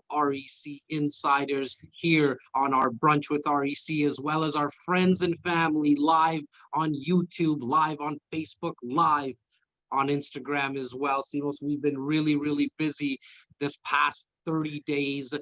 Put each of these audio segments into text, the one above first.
all REC insiders here on our Brunch with REC, as well as our friends and family live on YouTube, live on Facebook, live on Instagram as well. Simos, we've been really busy this past 30 days,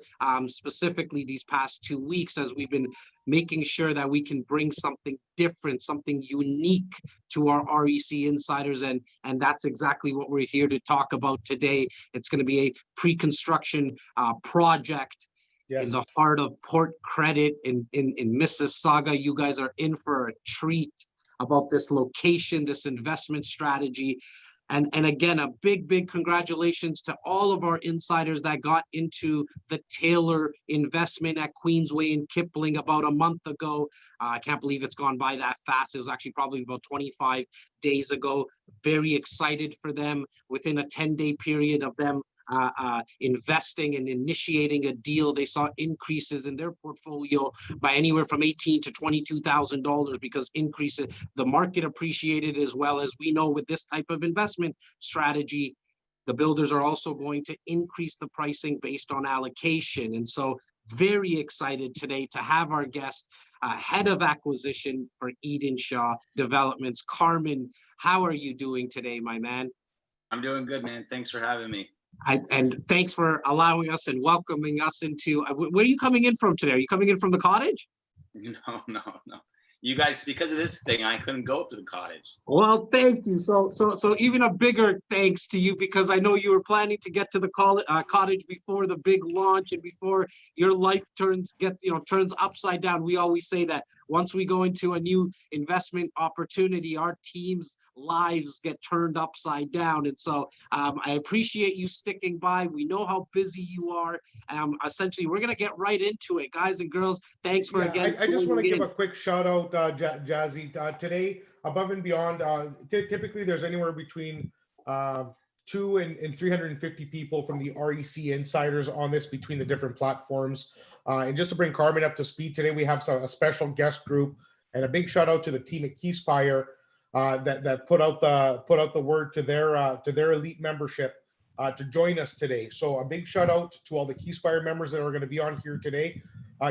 specifically these past 2 weeks, as we've been making sure that we can bring something different, something unique to our REC insiders. And that's exactly what we're here to talk about today. It's going to be a pre-construction project in the heart of Port Credit in Mississauga. You guys are in for a treat about this location, this investment strategy. And again, a big congratulations to all of our insiders that got into the Taylor investment at Queensway and Kipling about a month ago. I can't believe it's gone by that fast. It was actually probably about 25 days ago. Very excited for them within a 10-day period of them investing and initiating a deal. They saw increases in their portfolio by anywhere from $18,000 to $22,000 because the market appreciated, as well as we know with this type of investment strategy, the builders are also going to increase the pricing based on allocation. And so very excited today to have our guest, head of acquisition for Edenshaw Developments. Carmen, how are you doing today, my man? I'm doing good, man. Thanks for having me. And thanks for allowing us and welcoming us into, where are you coming in from today? Are you coming in from the cottage? No. You guys, because of this thing, I couldn't go up to the cottage. Well, thank you. So even a bigger thanks to you, because I know you were planning to get to the cottage before the big launch and before your life turns upside down. We always say that once we go into a new investment opportunity, our team's lives get turned upside down. And so I appreciate you sticking by. We know how busy you are. Essentially, we're going to get right into it, guys and girls. Thanks for again. I just want to give a quick shout out, Jazzy. Today, above and beyond, typically there's anywhere between 2 and 350 people from the REC insiders on this between the different platforms. And just to bring Carmen up to speed, today we have a special guest group, and a big shout out to the team at Keyspire that put out the word to their elite membership to join us today. So a big shout out to all the Keyspire members that are going to be on here today.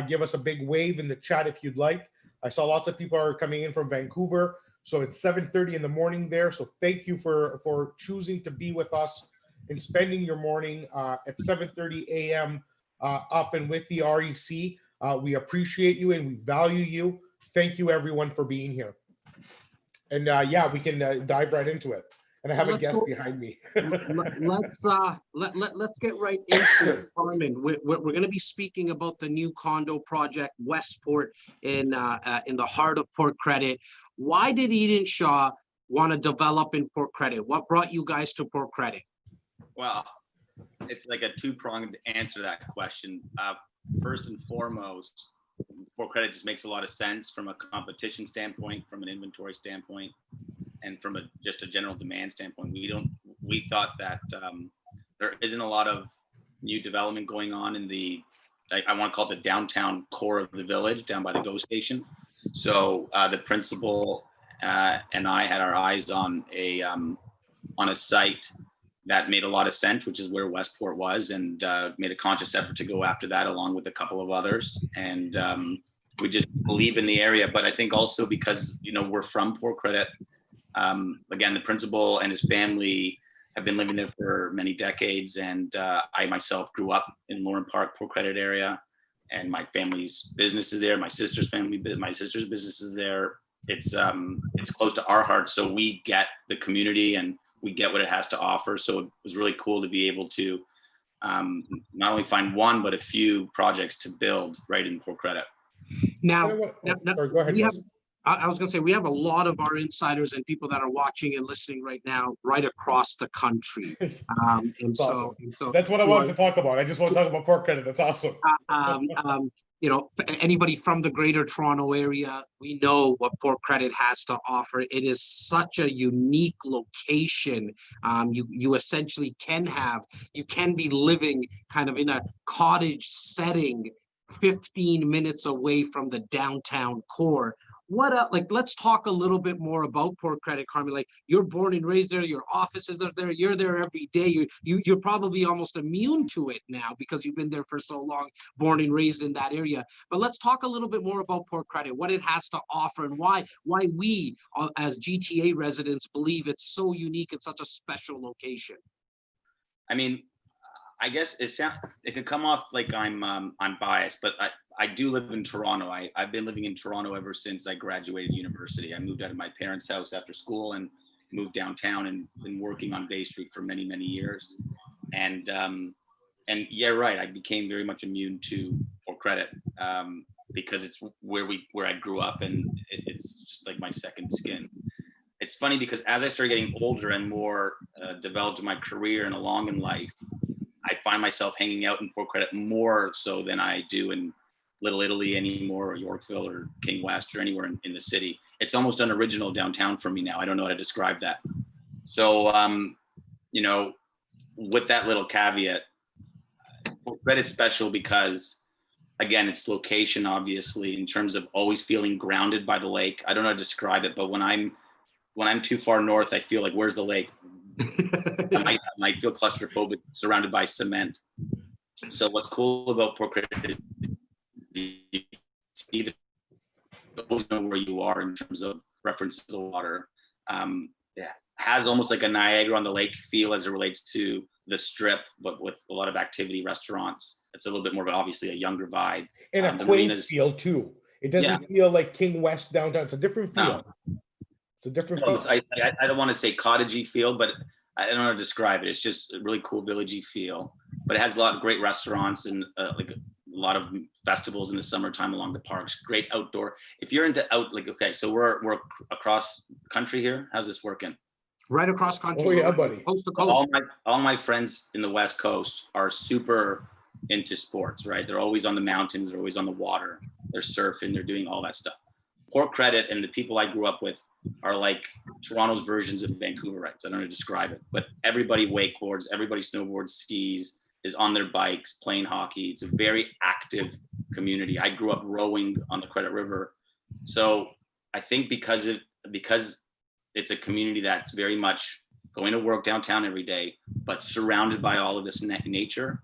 Give us a big wave in the chat if you'd like. I saw lots of people are coming in from Vancouver, so it's 7:30 in the morning there. So thank you for choosing to be with us and spending your morning at 7:30 a.m. Up and with the REC. We appreciate you and we value you. Thank you everyone for being here. And we can dive right into it. And I have a guest behind me. Let's get right into it, Carmen. We're going to be speaking about the new condo project, Westport, in the heart of Port Credit. Why did Edenshaw want to develop in Port Credit? What brought you guys to Port Credit? Well, it's like a two-pronged answer to that question. First and foremost, Port Credit just makes a lot of sense from a competition standpoint, from an inventory standpoint, and from just a general demand standpoint. We thought that there isn't a lot of new development going on in the, I want to call it the downtown core of the village, down by the GO station. So the principal and I had our eyes on a site that made a lot of sense, which is where Westport was, and made a conscious effort to go after that along with a couple of others. And we just believe in the area, but I think also because, we're from Port Credit. Again, the principal and his family have been living there for many decades. And I myself grew up in Lauren Park, Port Credit area, and my family's business is there. My sister's business is there. It's close to our heart. So we get the community and we get what it has to offer. So it was really cool to be able to not only find one, but a few projects to build right in Port Credit. Now, sorry, go ahead. I was going to say, we have a lot of our insiders and people that are watching and listening right now, right across the country. And so that's what I wanted to talk about. I just want to talk about Port Credit. That's awesome. Anybody from the greater Toronto area, we know what Port Credit has to offer. It is such a unique location. You essentially can be living kind of in a cottage setting 15 minutes away from the downtown core, like, let's talk a little bit more about Port Credit, Carmen. Like, you're born and raised there, your offices are there, you're there every day. You're probably almost immune to it now because you've been there for so long, born and raised in that area. But let's talk a little bit more about Port Credit, what it has to offer, and why we as GTA residents believe it's so unique and such a special location. I mean, I guess it could come off like I'm biased, but I do live in Toronto. I've been living in Toronto ever since I graduated university. I moved out of my parents' house after school and moved downtown and been working on Bay Street for many, many years. And yeah, right. I became very much immune to Port Credit because it's where I grew up, and it's just like my second skin. It's funny because as I started getting older and more developed in my career and along in life, I find myself hanging out in Port Credit more so than I do in Little Italy anymore, or Yorkville or King West or anywhere in the city. It's almost unoriginal downtown for me now. I don't know how to describe that. So, you know, with that little caveat, Port Credit's special because, again, it's location, obviously, in terms of always feeling grounded by the lake. I don't know how to describe it, but when I'm too far north, I feel like, where's the lake? I might feel claustrophobic surrounded by cement. So what's cool about Port Credit is you see the, always know where you are in terms of reference to the water. Yeah, has almost like a Niagara on the lake feel as it relates to the strip, but with a lot of activity, restaurants. It's a little bit more of obviously a younger vibe. And a quaint feel too. It doesn't feel like King West downtown. It's a different feel. No. It's a different No, feel. I don't want to say cottagey feel, but I don't know how to describe it. It's just a really cool villagey feel, but it has a lot of great restaurants and like a lot of festivals in the summertime along the parks. Great outdoor. If you're into okay, so we're across the country here. How's this working? Right across country. Oh yeah, buddy. Coast to coast. All my friends in the West Coast are super into sports, right? They're always on the mountains. They're always on the water. They're surfing. They're doing all that stuff. Port Credit and the people I grew up with are like Toronto's versions of Vancouverites. I don't know how to describe it, but everybody wakeboards, everybody snowboards, skis, is on their bikes, playing hockey. It's a very active community. I grew up rowing on the Credit River. So I think because it's a community that's very much going to work downtown every day, but surrounded by all of this nature,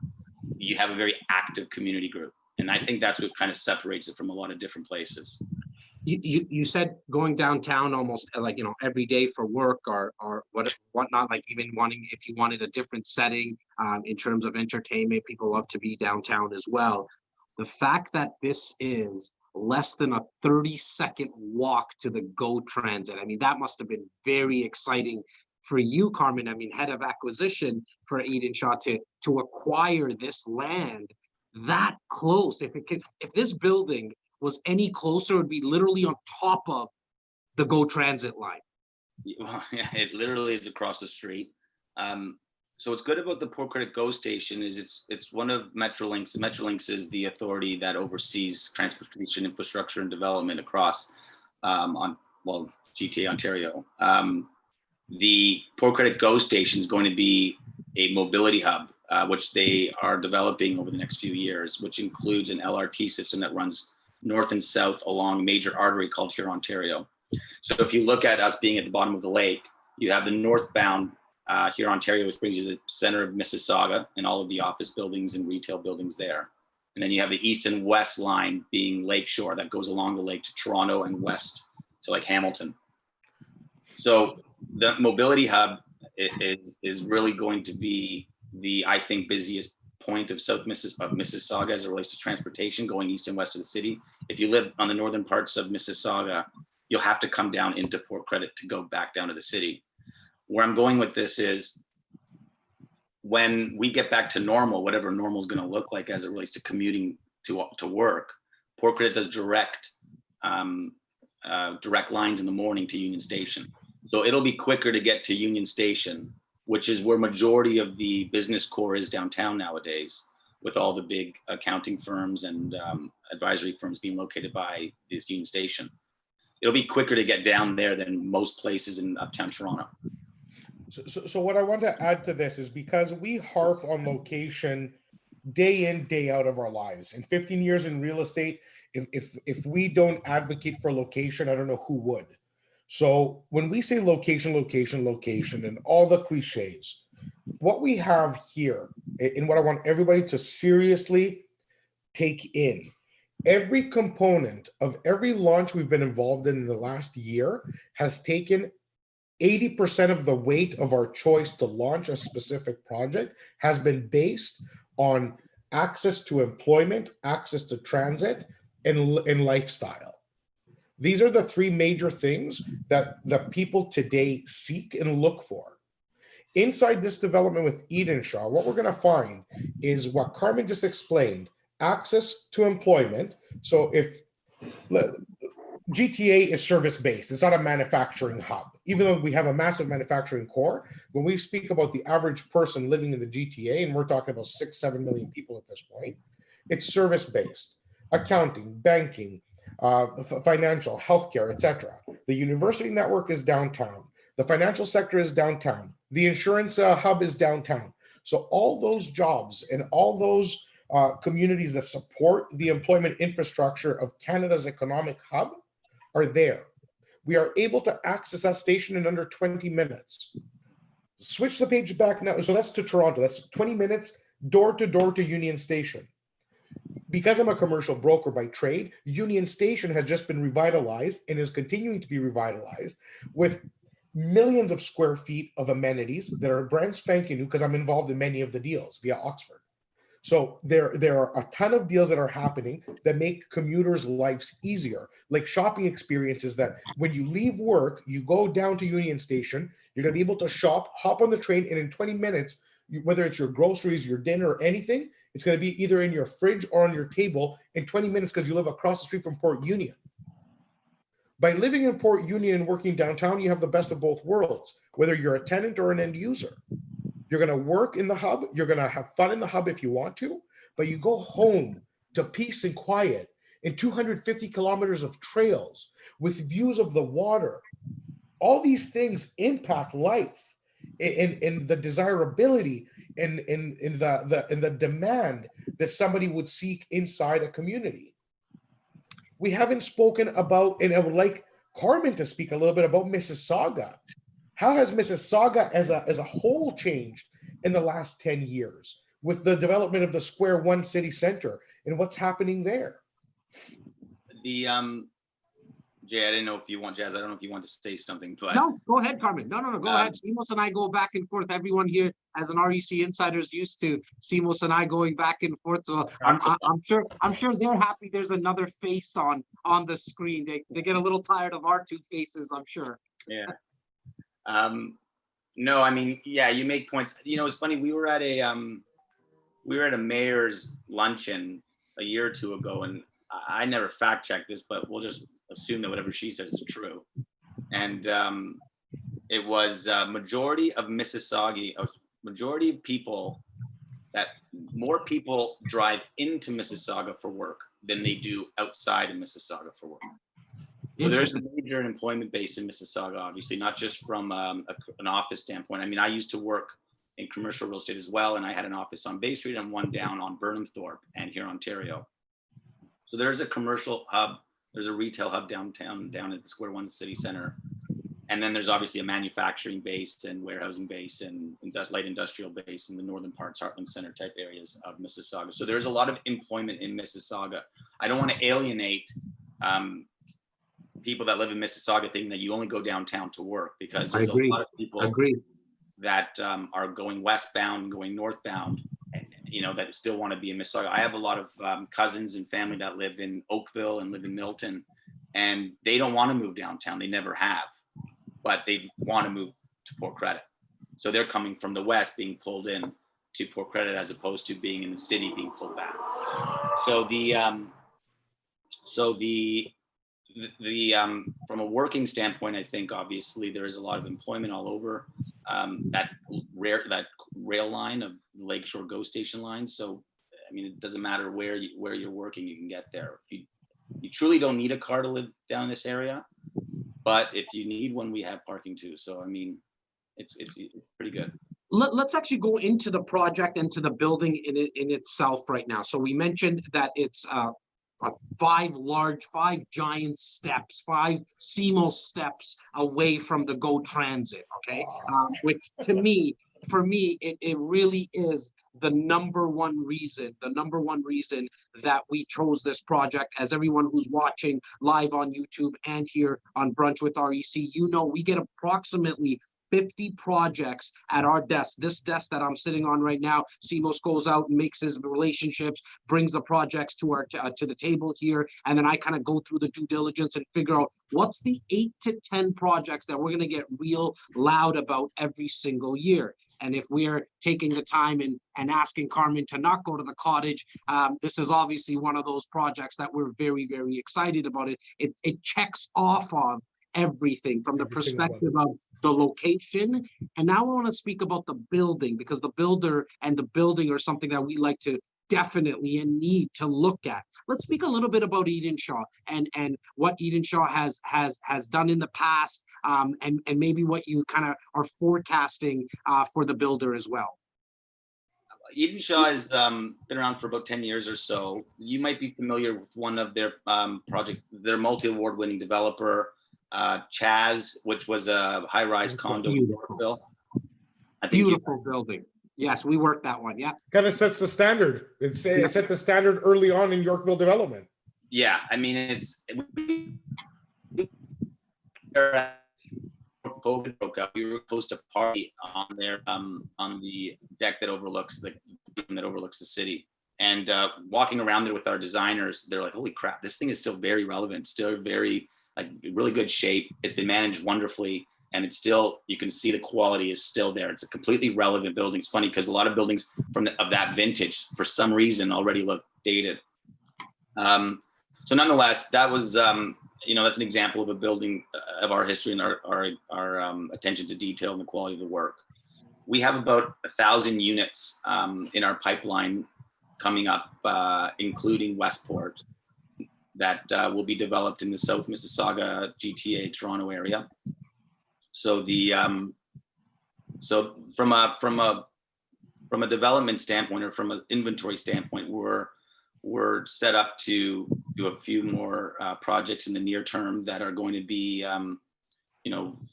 you have a very active community group. And I think that's what kind of separates it from a lot of different places. You said going downtown almost like, you know, every day for work or whatnot, like even if you wanted a different setting in terms of entertainment, people love to be downtown as well. The fact that this is less than a 30-second walk to the GO Transit, I mean, that must have been very exciting for you, Carmen. I mean, head of acquisition for Edenshaw to acquire this land that close. If this building was any closer, it would be literally on top of the GO Transit line. Well, yeah, it literally is across the street. So what's good about the Port Credit GO station is it's one of Metrolinx. Metrolinx is the authority that oversees transportation infrastructure and development across GTA Ontario. The Port Credit GO station is going to be a mobility hub, which they are developing over the next few years, which includes an LRT system that runs north and south along a major artery called Hurontario. So if you look at us being at the bottom of the lake, you have the northbound Hurontario, which brings you to the center of Mississauga and all of the office buildings and retail buildings there. And then you have the east and west line being Lakeshore that goes along the lake to Toronto and west to like Hamilton. So the mobility hub is really going to be the, I think, busiest point of Mississauga as it relates to transportation going east and west of the city. If you live on the northern parts of Mississauga, you'll have to come down into Port Credit to go back down to the city. Where I'm going with this is when we get back to normal, whatever normal is going to look like as it relates to commuting to work, Port Credit does direct lines in the morning to Union Station. So it'll be quicker to get to Union Station, which is where majority of the business core is downtown nowadays, with all the big accounting firms and advisory firms being located by this Union Station. It'll be quicker to get down there than most places in uptown Toronto. So what I want to add to this is because we harp on location day in, day out of our lives. In 15 years in real estate, if we don't advocate for location, I don't know who would. So when we say location, location, location, and all the cliches, what we have here, and what I want everybody to seriously take in, every component of every launch we've been involved in the last year has taken 80% of the weight of our choice to launch a specific project has been based on access to employment, access to transit, and lifestyle. These are the three major things that the people today seek and look for. Inside this development with Edenshaw, what we're going to find is what Carmen just explained, access to employment. So if GTA is service-based, it's not a manufacturing hub. Even though we have a massive manufacturing core, when we speak about the average person living in the GTA, and we're talking about 6-7 million people at this point, it's service-based. Accounting, banking, financial, healthcare, etc. The university network is downtown. The financial sector is downtown. The insurance hub is downtown. So all those jobs and all those communities that support the employment infrastructure of Canada's economic hub are there. We are able to access that station in under 20 minutes. Switch the page back now. So that's to Toronto. That's 20 minutes door to door to Union Station. Because I'm a commercial broker by trade, Union Station has just been revitalized and is continuing to be revitalized with millions of square feet of amenities that are brand spanking new, because I'm involved in many of the deals via Oxford. So there are a ton of deals that are happening that make commuters' lives easier, like shopping experiences that when you leave work, you go down to Union Station, you're going to be able to shop, hop on the train, and in 20 minutes, whether it's your groceries, your dinner, or anything, it's going to be either in your fridge or on your table in 20 minutes because you live across the street from Port Union. By living in Port Union and working downtown, you have the best of both worlds, whether you're a tenant or an end user. You're going to work in the hub. You're going to have fun in the hub if you want to, but you go home to peace and quiet in 250 kilometers of trails with views of the water. All these things impact life in the desirability and in the demand that somebody would seek inside a community. We haven't spoken about, and I would like Carmen to speak a little bit about Mississauga. How has Mississauga as a whole changed in the last 10 years with the development of the Square One City Center and what's happening there? The Jay, I didn't know if you want, Jas, I don't know if you want to say something, but No, go ahead, Carmen. No, go ahead. Simos and I go back and forth. Everyone here, as an REC insider, is used to Simos and I going back and forth. So I'm sure they're happy. There's another face on the screen. They get a little tired of our two faces, I'm sure. Yeah. No, I mean, yeah, you make points. You know, it's funny. We were at a mayor's luncheon a year or two ago, and I never fact checked this, but we'll just assume that whatever she says is true. And it was majority of Mississauga, majority of people, that more people drive into Mississauga for work than they do outside of Mississauga for work. So there's a major employment base in Mississauga, obviously, not just from an office standpoint. I mean, I used to work in commercial real estate as well, and I had an office on Bay Street and one down on Burnhamthorpe and here in Ontario. So there's a commercial hub, there's a retail hub downtown, down at the Square One City Center. And then there's obviously a manufacturing base and warehousing base and light industrial base in the northern parts, Heartland Center type areas of Mississauga. So there's a lot of employment in Mississauga. I don't want to alienate people that live in Mississauga thinking that you only go downtown to work, because there's a lot of people that are going westbound, going northbound, and, you know, that still want to be in Mississauga. I have a lot of cousins and family that live in Oakville and live in Milton, and they don't want to move downtown. They never have, but they want to move to Port Credit. So they're coming from the west being pulled in to Port Credit as opposed to being in the city being pulled back. So from a working standpoint, I think obviously there is a lot of employment all over that rail line of the Lakeshore GO Station line. So I mean, it doesn't matter where you're working, you can get there. If you truly don't need a car to live down in this area, but if you need one, we have parking too. So I mean, it's pretty good. let's actually go into the project and to the building in itself right now. So we mentioned that it's five giant steps, five Simos steps away from the GO Transit, okay? Which for me, it really is the number one reason that we chose this project. As everyone who's watching live on YouTube and here on Brunch with REC, we get approximately 50 projects at our desk. This desk that I'm sitting on right now, Simos goes out and makes his relationships, brings the projects to the table here, and then I kind of go through the due diligence and figure out what's the 8 to 10 projects that we're going to get real loud about every single year. And if we're taking the time and asking Carmen to not go to the cottage, this is obviously one of those projects that we're very, very excited about. It checks off on everything from the perspective of the location. And now I want to speak about the building, because the builder and the building are something that we like to definitely and need to look at. Let's speak a little bit about Edenshaw and what Edenshaw has done in the past, and maybe what you kind of are forecasting for the builder as well. Edenshaw has been around for about 10 years or so. You might be familiar with one of their projects. They're multi-award winning developer, Chaz, which was a high-rise condo in Yorkville. Beautiful building. Yes, we worked that one. Yeah. Kind of sets the standard. It set the standard early on in Yorkville development. Yeah, I mean, COVID broke out. We were supposed to party on the deck that overlooks the city. And walking around there with our designers, they're like, "Holy crap! This thing is still very relevant. Still very really good shape. It's been managed wonderfully, and it's still, you can see the quality is still there. It's a completely relevant building." It's funny because a lot of buildings of that vintage, for some reason, already look dated. So nonetheless, that was that's an example of a building of our history and our attention to detail and the quality of the work. We have about 1,000 units in our pipeline coming up, including Westport, that will be developed in the South Mississauga, GTA, Toronto area. So from a development standpoint, or from an inventory standpoint, we're set up to do a few more projects in the near term that are going to be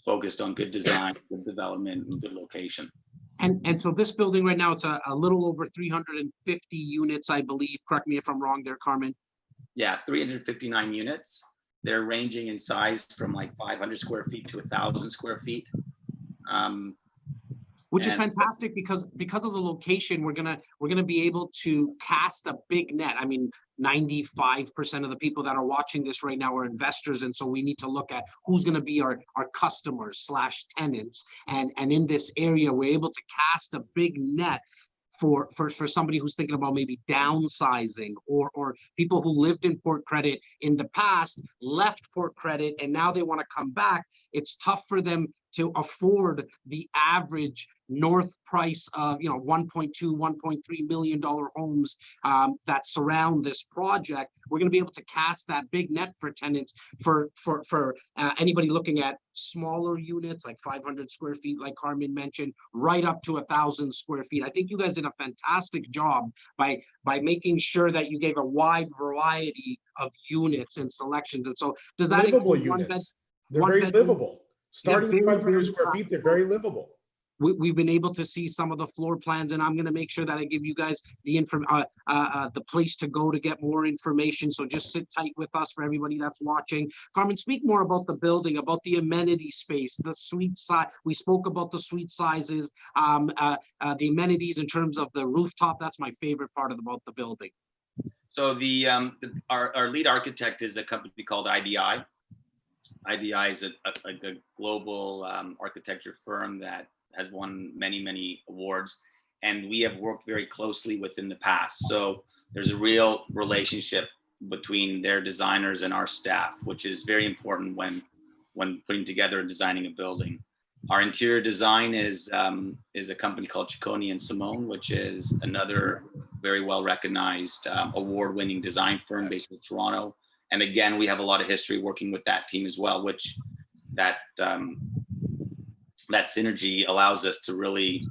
focused on good design, good development, and good location. And so this building right now, it's a little over 350 units, I believe. Correct me if I'm wrong there, Carmen. Yeah, 359 units. They're ranging in size from like 500 square feet to 1,000 square feet. Which is fantastic because of the location, we're gonna be able to cast a big net. I mean, 95% of the people that are watching this right now are investors, and so we need to look at who's going to be our customers / tenants. And in this area, we're able to cast a big net for somebody who's thinking about maybe downsizing, or people who lived in Port Credit in the past, left Port Credit, and now they want to come back. It's tough for them to afford the average north price of $1.2, $1.3 million homes that surround this project. We're going to be able to cast that big net for tenants, for anybody looking at smaller units like 500 square feet, like Carmen mentioned, right up to 1,000 square feet. I think you guys did a fantastic job by making sure that you gave a wide variety of units and selections. And so does that livable include units? One bed? They're One very bedroom? livable. Starting at 500 square feet, they're very livable. We've been able to see some of the floor plans, and I'm going to make sure that I give you guys the place to go to get more information. So just sit tight with us for everybody that's watching. Carmen, speak more about the building, about the amenity space, the suite size. We spoke about the suite sizes, the amenities in terms of the rooftop. That's my favorite part about the building. So our lead architect is a company called IBI. IBI is a global architecture firm that has won many awards, and we have worked very closely with in the past. So there's a real relationship between their designers and our staff, which is very important when putting together and designing a building. Our interior design is a company called Ciccone and Simone, which is another very well recognized award-winning design firm based in Toronto. And again, we have a lot of history working with that team as well, which that synergy allows us to really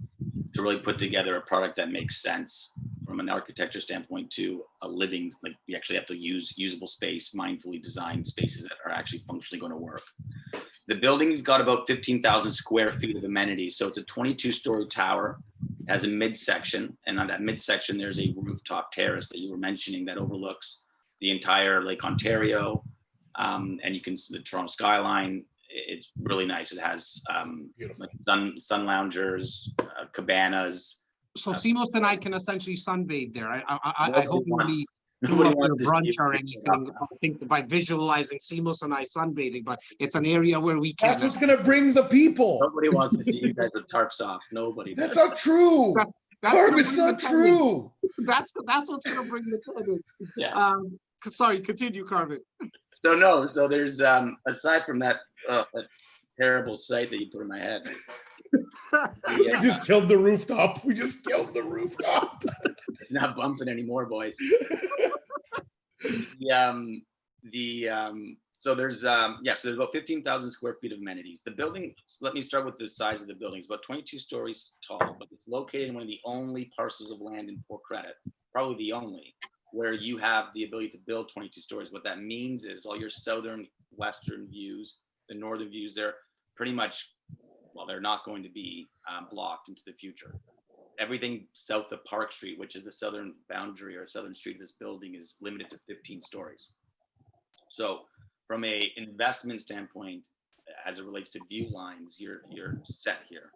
to really put together a product that makes sense from an architecture standpoint to a living, like we actually have to use usable space, mindfully designed spaces that are actually functionally going to work. The building's got about 15,000 square feet of amenities. So it's a 22-story tower, has a midsection, and on that midsection, there's a rooftop terrace that you were mentioning that overlooks the entire Lake Ontario, and you can see the Toronto skyline. It's really nice. It has like sun loungers, cabanas. So Simos and I can essentially sunbathe there. I hope nobody do Nobody up your wants to brunch see or it. anything. I think by visualizing Simos and I sunbathing, but it's an area where we can. That's what's gonna bring the people. Nobody wants to see you guys with tarps off. Nobody. That's not true. That's Carmen, gonna it's bring not the tenants. true. That's what's gonna bring the tenants. Yeah. Sorry, continue, Carmen. So there's aside from that terrible site that you put in my head. We just killed the rooftop. We just killed the rooftop. It's not bumping anymore, boys. So there's about 15,000 square feet of amenities. The building, let me start with the size of the building. It's about 22 stories tall, but it's located in one of the only parcels of land in Port Credit, probably the only, where you have the ability to build 22 stories. What that means is all your southern, western views, the northern views, they're pretty much, well, they're not going to be blocked into the future. Everything south of Park Street, which is the southern boundary or southern street of this building, is limited to 15 stories. So from a investment standpoint, as it relates to view lines, you're set here.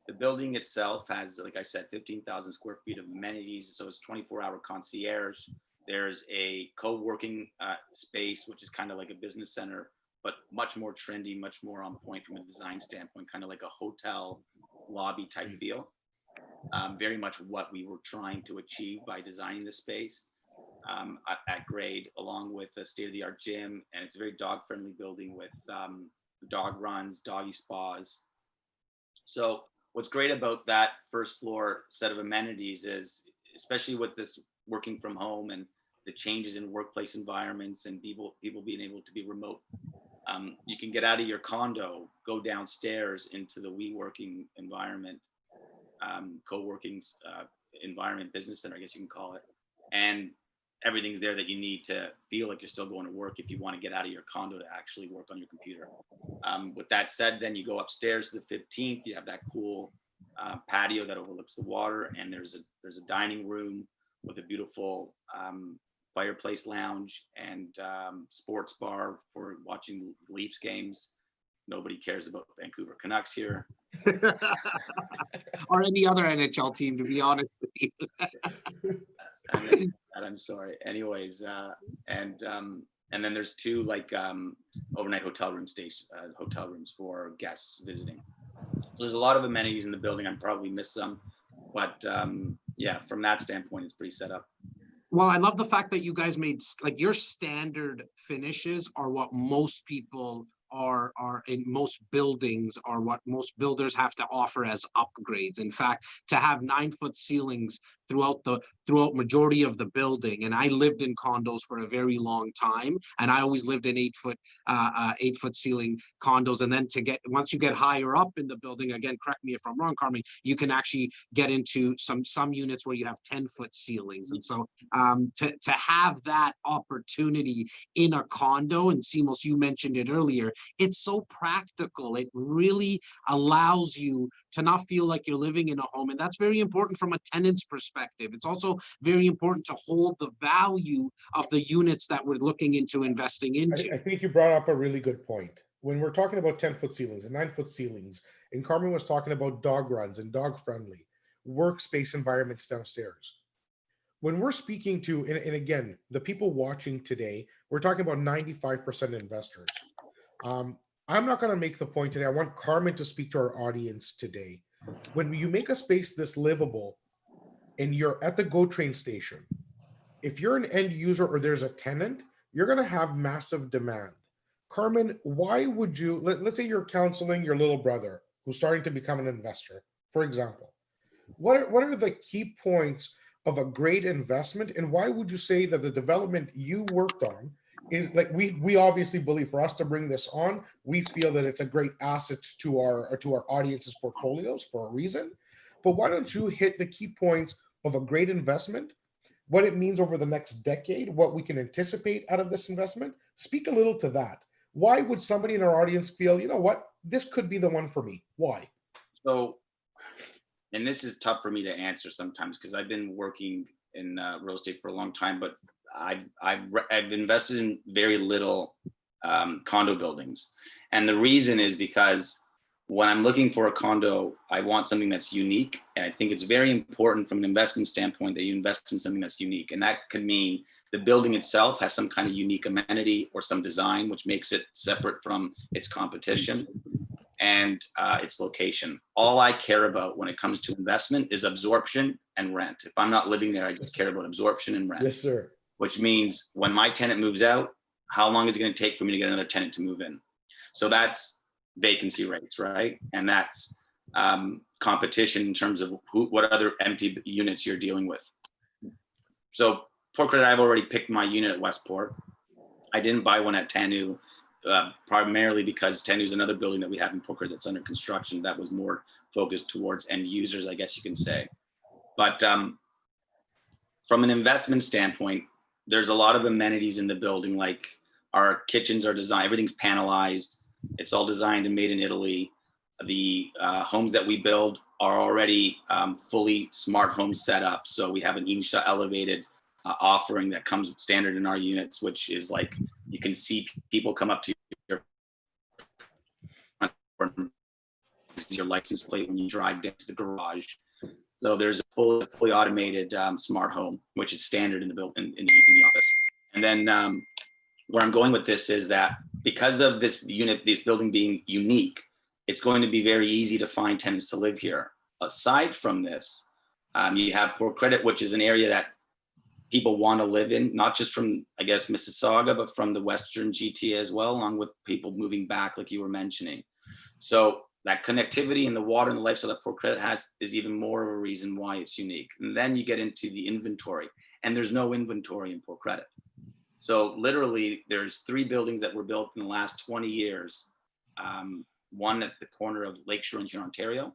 The building itself has, like I said, 15,000 square feet of amenities. So it's 24-hour concierge. There's a co-working space, which is kind of like a business center, but much more trendy, much more on point from a design standpoint, kind of like a hotel lobby type feel. Very much what we were trying to achieve by designing this space at grade, along with a state-of-the-art gym. And it's a very dog-friendly building with dog runs, doggy spas. So what's great about that first floor set of amenities is, especially with this working from home and the changes in workplace environments and people being able to be remote, you can get out of your condo, go downstairs into the WeWorking environment, co-working environment, business center, I guess you can call it. And everything's there that you need to feel like you're still going to work if you want to get out of your condo to actually work on your computer. With that said, then you go upstairs to the 15th, you have that cool patio that overlooks the water, and there's a dining room with a beautiful fireplace lounge and sports bar for watching Leafs games. Nobody cares about Vancouver Canucks here. Or any other NHL team, to be honest with you. I'm sorry. Anyways, and then there's two like overnight hotel rooms for guests visiting. So there's a lot of amenities in the building. I probably missed some, but yeah, from that standpoint, it's pretty set up. Well, I love the fact that you guys made, like, your standard finishes are what most people are in most buildings, are what most builders have to offer as upgrades. In fact, to have 9-foot ceilings throughout majority of the building, and I lived in condos for a very long time, and I always lived in 8-foot ceiling condos. And then once you get higher up in the building, again, correct me if I'm wrong, Carmen, you can actually get into some units where you have 10-foot ceilings. And so to have that opportunity in a condo, and Simos, you mentioned it earlier, it's so practical. It really allows you to not feel like you're living in a home. And that's very important from a tenant's perspective. It's also very important to hold the value of the units that we're looking into investing into. I think you brought up a really good point. When we're talking about 10-foot ceilings and 9-foot ceilings, and Carmen was talking about dog runs and dog-friendly workspace environments downstairs. When we're speaking to, and again, the people watching today, we're talking about 95% investors. I'm not going to make the point today. I want Carmen to speak to our audience today. When you make a space this livable and you're at the GO train station, if you're an end user or there's a tenant, you're going to have massive demand. Carmen, why would you, let's say you're counseling your little brother who's starting to become an investor, for example. What are the key points of a great investment, and why would you say that the development you worked on is, like, we obviously believe, for us to bring this on, we feel that it's a great asset to our audience's portfolios for a reason. but why don't you hit the key points of a great investment, what it means over the next decade, what we can anticipate out of this investment? Speak a little to that. Why would somebody in our audience feel, you know what, this could be the one for me? Why? So, and this is tough for me to answer sometimes because I've been working in real estate for a long time, but I've invested in very little condo buildings. And the reason is because when I'm looking for a condo, I want something that's unique. And I think it's very important from an investment standpoint that you invest in something that's unique. And that could mean the building itself has some kind of unique amenity or some design, which makes it separate from its competition, and its location. All I care about when it comes to investment is absorption and rent. If I'm not living there, I just care about absorption and rent. Yes, sir. Which means when my tenant moves out, how long is it going to take for me to get another tenant to move in? So that's vacancy rates, right? And that's competition in terms of what other empty units you're dealing with. So Port Credit, I've already picked my unit at Westport. I didn't buy one at Tanu, primarily because Tanu is another building that we have in Port Credit that's under construction that was more focused towards end users, I guess you can say. But from an investment standpoint, there's a lot of amenities in the building, like our kitchens are designed, everything's panelized. It's all designed and made in Italy. The homes that we build are already fully smart home set up. So we have an Edenshaw elevated offering that comes standard in our units, which is like, you can see people come up to your license plate when you drive down to the garage. So there's a fully automated smart home, which is standard in the building in the office. And then where I'm going with this is that because of this building being unique, it's going to be very easy to find tenants to live here. Aside from this, you have Port Credit, which is an area that people want to live in, not just from, I guess, Mississauga, but from the Western GTA as well, along with people moving back, like you were mentioning. So that connectivity and the water and the lifestyle that Port Credit has is even more of a reason why it's unique. And then you get into the inventory, and there's no inventory in Port Credit. So literally, there's 3 buildings that were built in the last 20 years. One at the corner of Lakeshore in Ontario,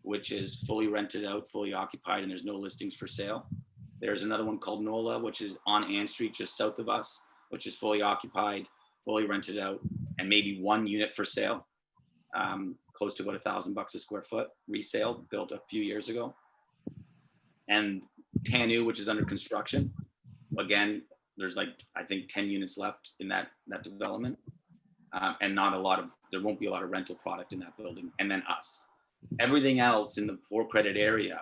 which is fully rented out, fully occupied, and there's no listings for sale. There's another one called Nola, which is on Ann Street, just south of us, which is fully occupied, fully rented out, and maybe 1 unit for sale, close to about $1,000 a square foot, resale, built a few years ago. And Tanu, which is under construction. Again, there's like, I think 10 units left in that development. And there won't be a lot of rental product in that building. And then us. Everything else in the Port Credit area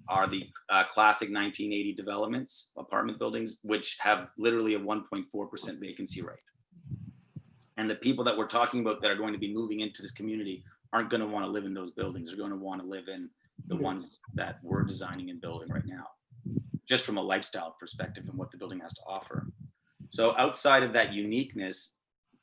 are the classic 1980 developments, apartment buildings, which have literally a 1.4% vacancy rate. And the people that we're talking about that are going to be moving into this community aren't going to want to live in those buildings. They're going to want to live in the ones that we're designing and building right now, just from a lifestyle perspective and what the building has to offer. So outside of that uniqueness,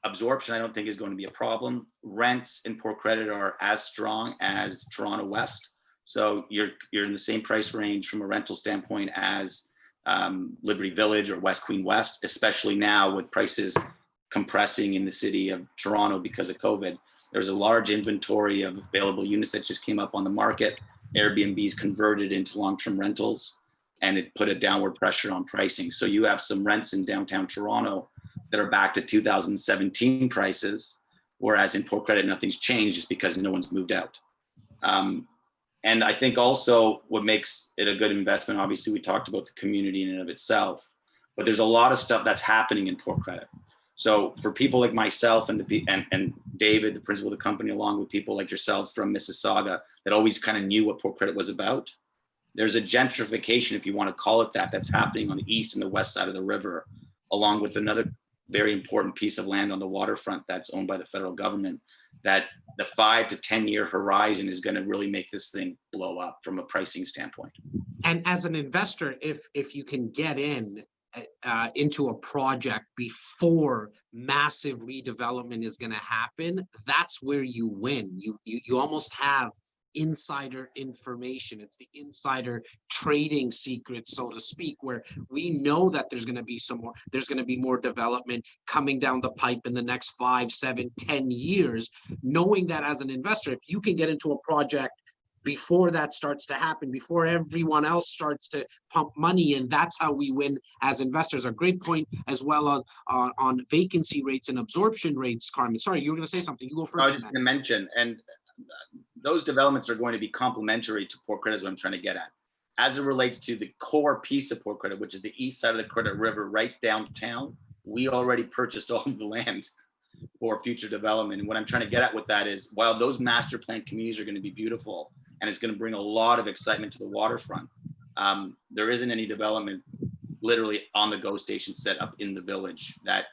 absorption, I don't think is going to be a problem. Rents in Port Credit are as strong as Toronto West. So you're in the same price range from a rental standpoint as Liberty Village or West Queen West, especially now with prices compressing in the city of Toronto because of COVID. There's a large inventory of available units that just came up on the market. Airbnb's converted into long-term rentals, and it put a downward pressure on pricing. So you have some rents in downtown Toronto that are back to 2017 prices, whereas in Port Credit, nothing's changed just because no one's moved out. And I think also what makes it a good investment, obviously we talked about the community in and of itself, but there's a lot of stuff that's happening in Port Credit. So for people like myself and David, the principal of the company, along with people like yourself from Mississauga that always kind of knew what Port Credit was about, there's a gentrification, if you want to call it that, that's happening on the east and the west side of the river, along with another very important piece of land on the waterfront that's owned by the federal government, that the 5 to 10 year horizon is going to really make this thing blow up from a pricing standpoint. And as an investor, if you can get into a project before massive redevelopment is going to happen, that's where you win. You almost have insider information. It's the insider trading secrets, so to speak, where we know that there's going to be more development coming down the pipe in the next 5, 7, 10 years, knowing that as an investor, if you can get into a project before that starts to happen, before everyone else starts to pump money in. That's how we win as investors. A great point as well on vacancy rates and absorption rates, Carmen. Sorry, you were going to say something. You go first. I was just going to mention, and those developments are going to be complementary to Port Credit is what I'm trying to get at. As it relates to the core piece of Port Credit, which is the east side of the Credit River, right downtown, we already purchased all of the land for future development. And what I'm trying to get at with that is, while those master plan communities are going to be beautiful, and it's going to bring a lot of excitement to the waterfront, there isn't any development literally on the GO station set up in the village that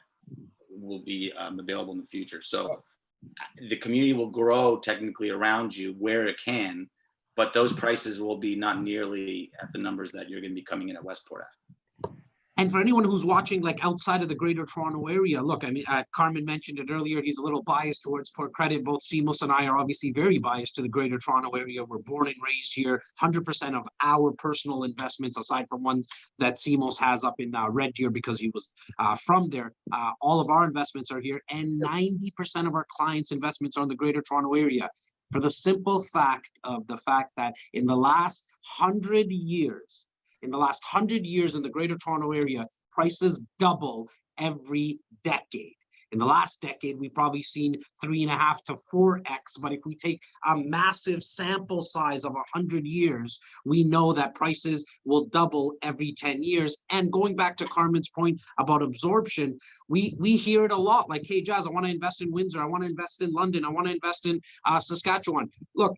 will be available in the future. So the community will grow technically around you where it can, but those prices will be not nearly at the numbers that you're going to be coming in at Westport at. And for anyone who's watching like outside of the Greater Toronto area, look, I mean, Carmen mentioned it earlier, he's a little biased towards Port Credit. Both Simos and I are obviously very biased to the Greater Toronto area. We're born and raised here. 100% of our personal investments, aside from ones that Simos has up in Red Deer because he was from there, all of our investments are here. And 90% of our clients' investments are in the Greater Toronto area. For the simple fact that in the last 100 years, in the Greater Toronto area, prices double every decade. In the last decade, we've probably seen 3.5 to 4x. But if we take a massive sample size of 100 years, we know that prices will double every 10 years. And going back to Carmen's point about absorption, we hear it a lot. Like, hey, Jas, I want to invest in Windsor. I want to invest in London. I want to invest in Saskatchewan. Look,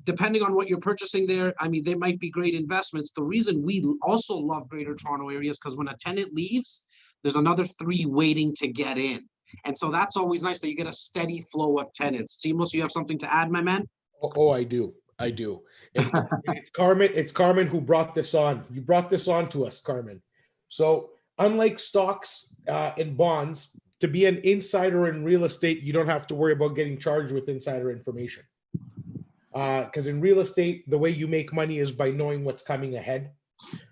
depending on what you're purchasing there, I mean, they might be great investments. The reason we also love Greater Toronto area is because when a tenant leaves, there's another 3 waiting to get in. And so that's always nice that you get a steady flow of tenants. Simos, you have something to add, my man? Oh, I do. And it's Carmen who brought this on. You brought this on to us, Carmen. So unlike stocks and bonds, to be an insider in real estate, you don't have to worry about getting charged with insider information. Because in real estate, the way you make money is by knowing what's coming ahead.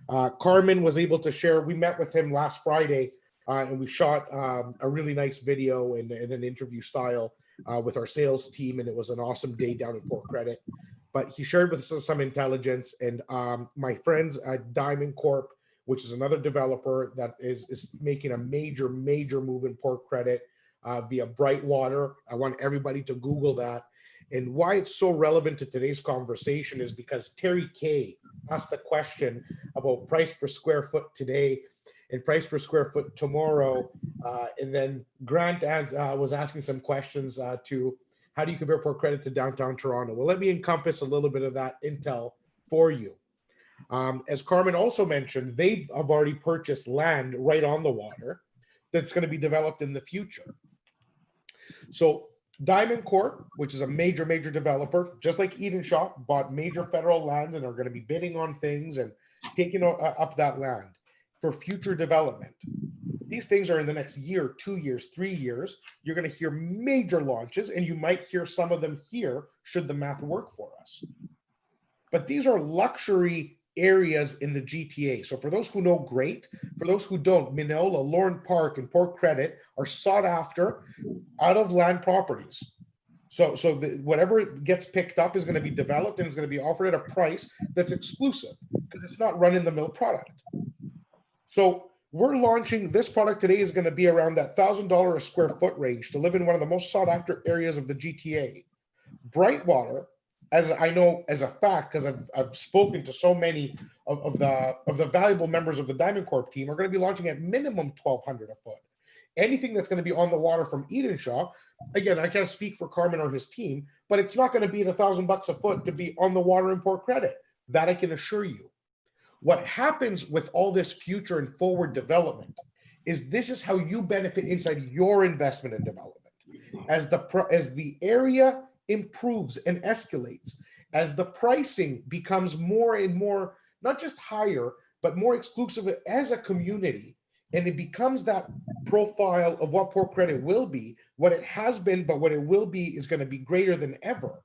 Carmen was able to share, we met with him last Friday, and we shot a really nice video in an interview style with our sales team, and it was an awesome day down in Port Credit. But he shared with us some intelligence, and my friends at Diamond Corp, which is another developer that is making a major move in Port Credit via Brightwater. I want everybody to Google that. And why it's so relevant to today's conversation is because Terry Kay asked a question about price per square foot today and price per square foot tomorrow. And then Grant was asking some questions to how do you compare Port Credit to downtown Toronto? Well, let me encompass a little bit of that intel for you. As Carmen also mentioned, they have already purchased land right on the water that's going to be developed in the future. So Diamond Corp, which is a major developer, just like Edenshaw, bought major federal lands and are going to be bidding on things and taking up that land for future development. These things are in the next year, 2 years, 3 years. You're going to hear major launches, and you might hear some of them here should the math work for us. But these are luxury areas in the GTA. So for those who know, great. For those who don't, Minola, Lorne Park, and Port Credit are sought after out of land properties. So whatever gets picked up is going to be developed and is going to be offered at a price that's exclusive because it's not run-in-the-mill product. So we're launching this product today is going to be around that $1,000 a square foot range to live in one of the most sought after areas of the GTA. Brightwater, as I know as a fact, because I've spoken to so many of the valuable members of the Diamond Corp team, are going to be launching at minimum $1,200 a foot. Anything that's going to be on the water from Edenshaw, again, I can't speak for Carmen or his team, but it's not going to be at $1,000 a foot to be on the water in Port Credit. That I can assure you. What happens with all this future and forward development is this is how you benefit inside your investment and development. As the area improves and escalates, as the pricing becomes more and more, not just higher, but more exclusive as a community, and it becomes that profile of what Port Credit will be, what it has been, but what it will be is going to be greater than ever.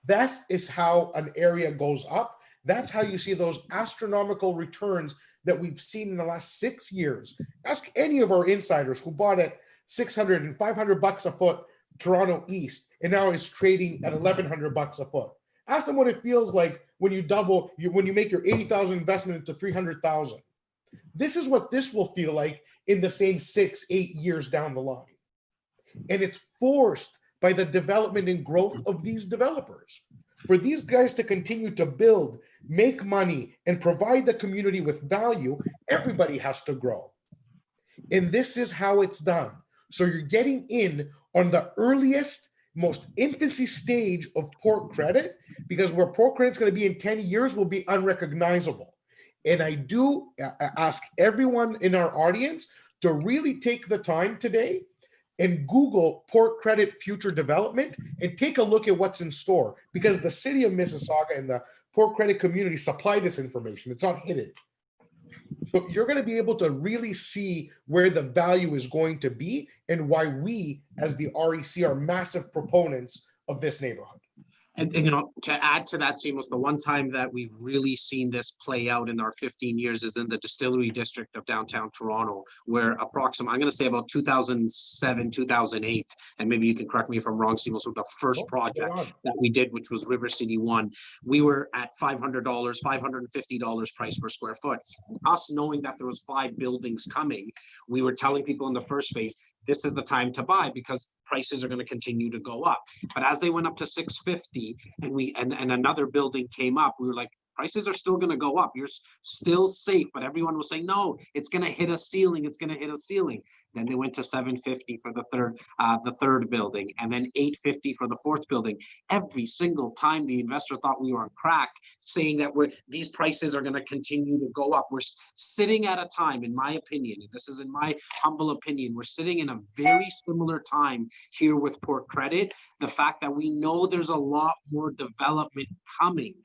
That is how an area goes up. That's how you see those astronomical returns that we've seen in the last 6 years. Ask any of our insiders who bought at $600 and $500 a foot Toronto East and now is trading at $1,100 a foot. Ask them what it feels like when you when you make your 80,000 investment into 300,000. This is what this will feel like in the same 6-8 years down the line. And it's forced by the development and growth of these developers. For these guys to continue to build, make money, and provide the community with value, everybody has to grow. And this is how it's done. So you're getting in on the earliest, most infancy stage of poor credit, because where poor credit is going to be in 10 years will be unrecognizable. And I do ask everyone in our audience to really take the time today and Google Port Credit Future Development and take a look at what's in store, because the city of Mississauga and the Port Credit community supply this information. It's not hidden. So you're going to be able to really see where the value is going to be and why we, as the REC, are massive proponents of this neighborhood. And to add to that, Simos, the one time that we've really seen this play out in our 15 years is in the Distillery District of downtown Toronto, where approximately, I'm going to say about 2007, 2008, and maybe you can correct me if I'm wrong, Simos, with the first project that we did, which was River City 1, we were at $500, $550 price per square foot. Us knowing that there was 5 buildings coming, we were telling people in the first phase, this is the time to buy because prices are going to continue to go up. But as they went up to 650 and another building came up, we were like, prices are still going to go up. You're still safe. But everyone was saying, no, it's going to hit a ceiling. It's going to hit a ceiling. Then they went to 750 for the third building, and then 850 for the fourth building. Every single time the investor thought we were on crack, saying that these prices are going to continue to go up. We're sitting at a time, in my opinion, this is in my humble opinion, we're sitting in a very similar time here with Port Credit. The fact that we know there's a lot more development coming.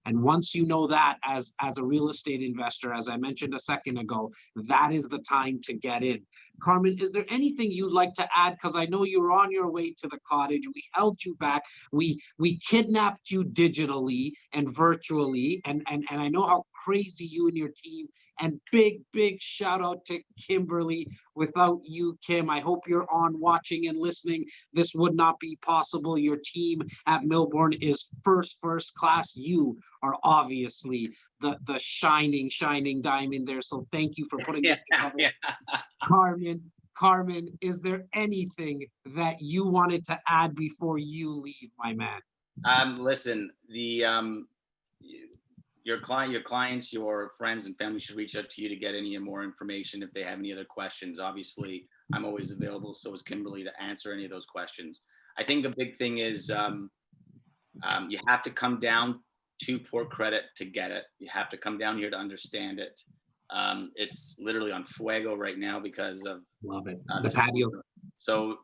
And once you know that as a real estate investor, as I mentioned a second ago, that is the time to get in. Carmen, is there anything you'd like to add? Because I know you're on your way to the cottage. We held you back. We kidnapped you digitally and virtually. And I know how crazy you and your team, and big shout out to Kimberly. Without you, Kim, I hope you're on watching and listening. This would not be possible. Your team at Millbourne is first class. You are obviously the shining diamond there. So thank you for putting this together. Yeah. Carmen, is there anything that you wanted to add before you leave, my man? Listen, your clients, your friends and family should reach out to you to get any more information if they have any other questions. Obviously, I'm always available. So is Kimberly to answer any of those questions. I think the big thing is you have to come down to Port Credit to get it. You have to come down here to understand it. It's literally on fuego right now because of love it. The patio. So,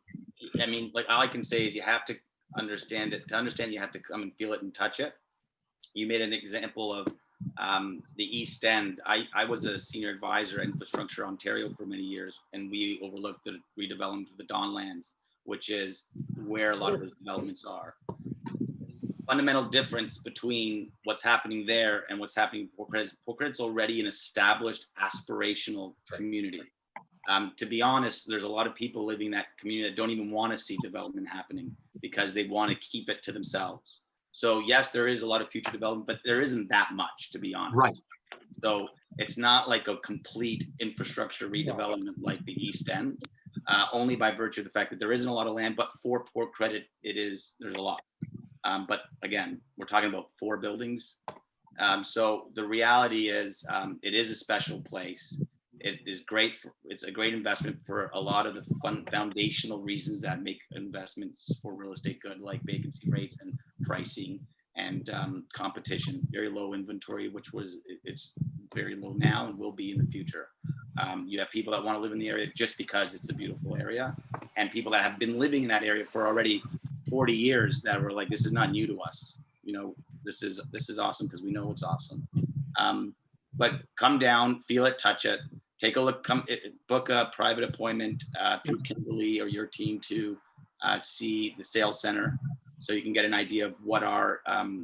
I mean, like all I can say is you have to understand it. To understand, you have to come and feel it and touch it. You made an example of the East End. I was a senior advisor at Infrastructure Ontario for many years, and we overlooked the redevelopment of the Donlands, which is where a lot of the developments are. Fundamental difference between what's happening there and what's happening in Port Credit. Port Credit's already an established aspirational community. To be honest, there's a lot of people living in that community that don't even want to see development happening because they want to keep it to themselves. So yes, there is a lot of future development, but there isn't that much, to be honest. Right. So it's not like a complete infrastructure redevelopment like the East End, only by virtue of the fact that there isn't a lot of land, but for Port Credit, there's a lot. But again, we're talking about 4 buildings. So the reality is it is a special place. It is great. It's a great investment for a lot of the foundational reasons that make investments for real estate good, like vacancy rates and pricing and competition, very low inventory, it's very low now and will be in the future. You have people that want to live in the area just because it's a beautiful area, and people that have been living in that area for already 40 years that were like, this is not new to us. You know, this is awesome because we know it's awesome. But come down, feel it, touch it. Take a look, book a private appointment through Kimberly or your team to see the sales center so you can get an idea of what our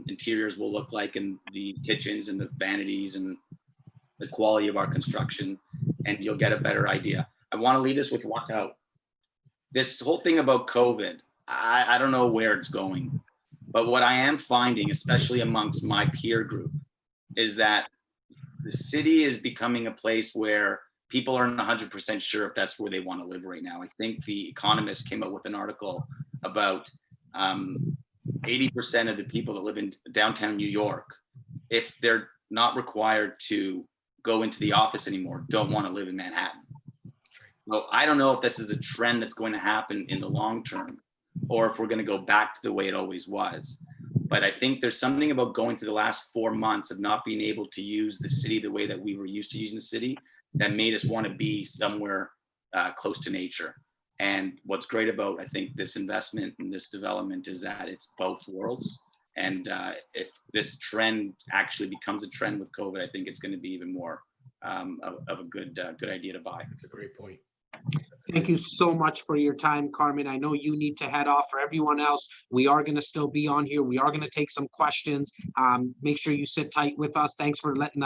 interiors will look like, and the kitchens and the vanities and the quality of our construction, and you'll get a better idea. I want to leave this with this whole thing about COVID. I don't know where it's going. But what I am finding, especially amongst my peer group, is that the city is becoming a place where people aren't 100% sure if that's where they want to live right now. I think The Economist came out with an article about 80% of the people that live in downtown New York, if they're not required to go into the office anymore, don't want to live in Manhattan. So I don't know if this is a trend that's going to happen in the long term, or if we're going to go back to the way it always was. But I think there's something about going through the last 4 months of not being able to use the city the way that we were used to using the city that made us want to be somewhere close to nature. And what's great about, I think, this investment and this development is that it's both worlds. And if this trend actually becomes a trend with COVID, I think it's going to be even more of a good idea to buy. That's a great point. Thank you so much for your time, Carmen. I know you need to head off. For everyone else, we are going to still be on here. We are going to take some questions. Make sure you sit tight with us. Thanks for letting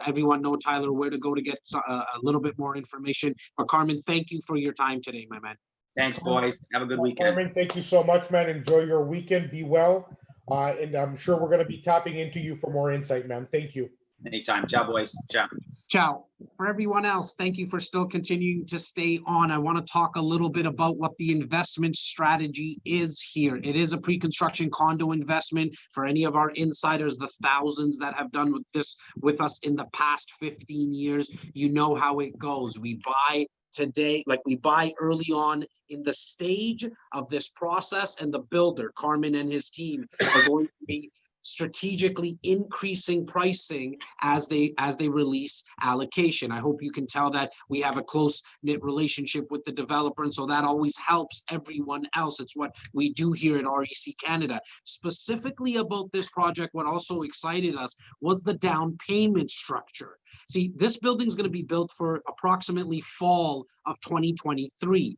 everyone know, Tyler, where to go to get a little bit more information. But Carmen, thank you for your time today, my man. Thanks, boys. Have a good weekend. Carmen, thank you so much, man. Enjoy your weekend. Be well. And I'm sure we're going to be tapping into you for more insight, man. Thank you. Anytime. Ciao, boys. Ciao. Ciao. For everyone else, thank you for still continuing to stay on. I want to talk a little bit about what the investment strategy is here. It is a pre-construction condo investment. For any of our insiders, the thousands that have done with us in the past 15 years, you know how it goes. We buy today, like we buy early on in the stage of this process, and the builder, Carmen and his team, are going to be strategically increasing pricing as they release allocation. I hope you can tell that we have a close-knit relationship with the developer, and so that always helps everyone else. It's what we do here at REC Canada. Specifically about this project, what also excited us was the down payment structure. See, this building is going to be built for approximately fall of 2023.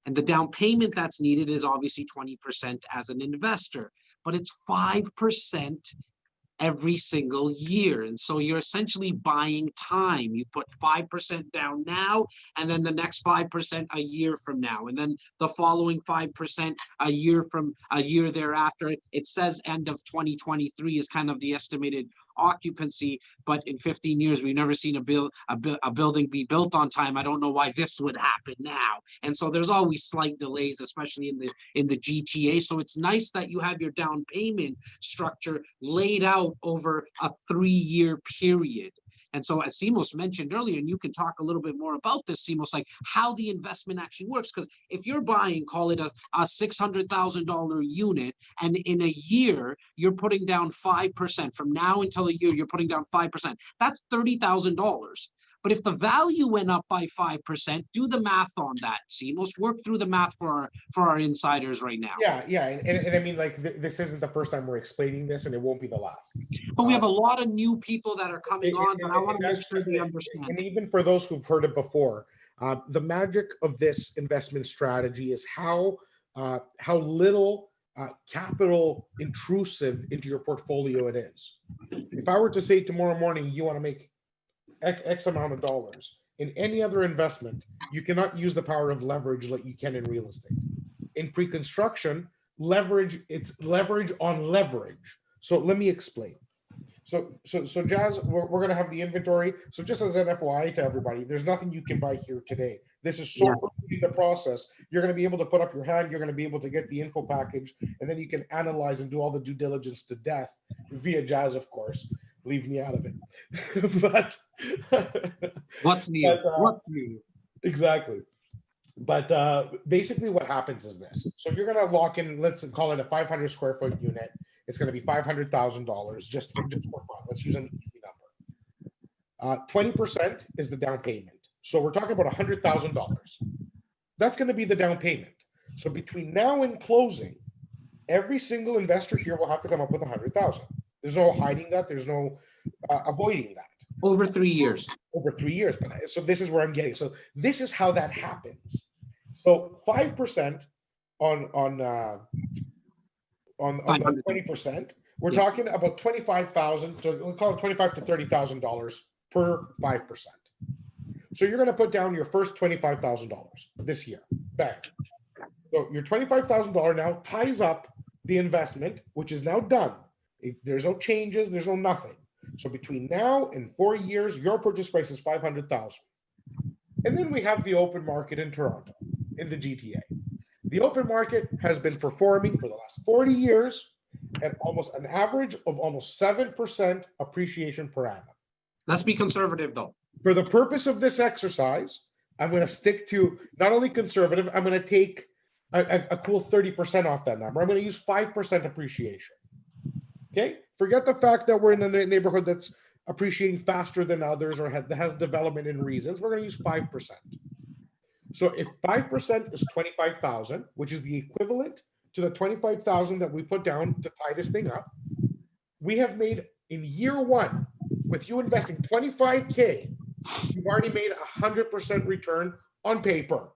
And the down payment that's needed is obviously 20% as an investor, but it's 5% every single year. And so you're essentially buying time. You put 5% down now, and then the next 5% a year from now, and then the following 5% a year thereafter. It says end of 2023 is kind of the estimated occupancy, but in 15 years we've never seen a building be built on time. I don't know why this would happen now. And so there's always slight delays, especially in the GTA. So it's nice that you have your down payment structure laid out over a 3-year period. And so, as Simos mentioned earlier, and you can talk a little bit more about this, Simos, like how the investment actually works. Because if you're buying, call it a $600,000 unit, and in a year you're putting down 5%, from now until a year you're putting down 5%, that's $30,000. But if the value went up by 5%, do the math on that, Simos. Work through the math for our insiders right now. Yeah, and I mean, like, this isn't the first time we're explaining this, and it won't be the last. But we have a lot of new people that are coming on, but I want to make sure they understand. And even for those who've heard it before, the magic of this investment strategy is how little capital intrusive into your portfolio it is. If I were to say tomorrow morning, you want to make X amount of dollars in any other investment, you cannot use the power of leverage like you can in real estate. In pre-construction, it's leverage on leverage. So let me explain. So Jas, we're going to have the inventory. So just as an FYI to everybody, there's nothing you can buy here today. This is so early in the process. You're going to be able to put up your hand. You're going to be able to get the info package, and then you can analyze and do all the due diligence to death via Jas, of course. Leave me out of it. But what's new? What's new? Exactly. But basically what happens is this. So you're going to lock in, let's call it a 500 square foot unit. It's going to be $500,000 just for fun. Let's use an easy number. 20% is the down payment. So we're talking about $100,000. That's going to be the down payment. So between now and closing, every single investor here will have to come up with $100,000. There's no hiding that. There's no avoiding that. Over 3 years. Over 3 years. But so this is where I'm getting. So this is how that happens. So 5% on the 20%. We're talking about $25,000. So we'll call it $25,000 to $30,000 per 5%. So you're going to put down your first $25,000 this year. Bang. So your $25,000 now ties up the investment, which is now done. There's no changes, there's no nothing. So between now and 4 years, your purchase price is 500,000. And then we have the open market in Toronto, in the GTA. The open market has been performing for the last 40 years at almost an average of almost 7% appreciation per annum. Let's be conservative though. For the purpose of this exercise, I'm going to stick to not only conservative, I'm going to take a cool 30% off that number. I'm going to use 5% appreciation. Okay? Forget the fact that we're in a neighborhood that's appreciating faster than others or has development and reasons. We're going to use 5%. So if 5% is 25,000, which is the equivalent to the 25,000 that we put down to tie this thing up, we have made in year one, with you investing 25K, you've already made 100% return on paper.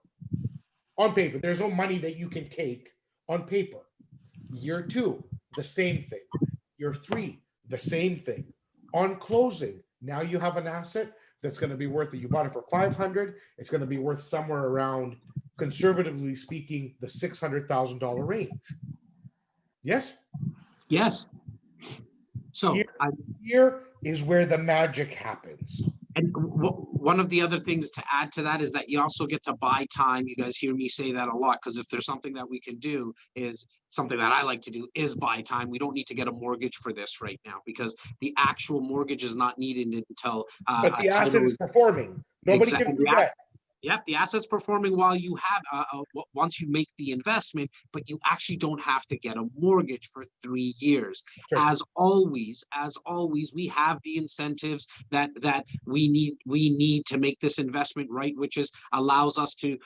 On paper, there's no money that you can take on paper. Year two, the same thing. Year three, the same thing. On closing, now you have an asset that's going to be worth it. You bought it for 500. It's going to be worth somewhere around, conservatively speaking, the $600,000 range. Yes? Yes. So here is where the magic happens. And one of the other things to add to that is that you also get to buy time. You guys hear me say that a lot, because if there's something that we can do, is something that I like to do, is buy time. We don't need to get a mortgage for this right now, because the actual mortgage is not needed until but the asset is performing. Nobody can forget. Yep, the asset's performing while you have once you make the investment, but you actually don't have to get a mortgage for 3 years. Sure. As always, we have the incentives that we need to make this investment right, which is allows us to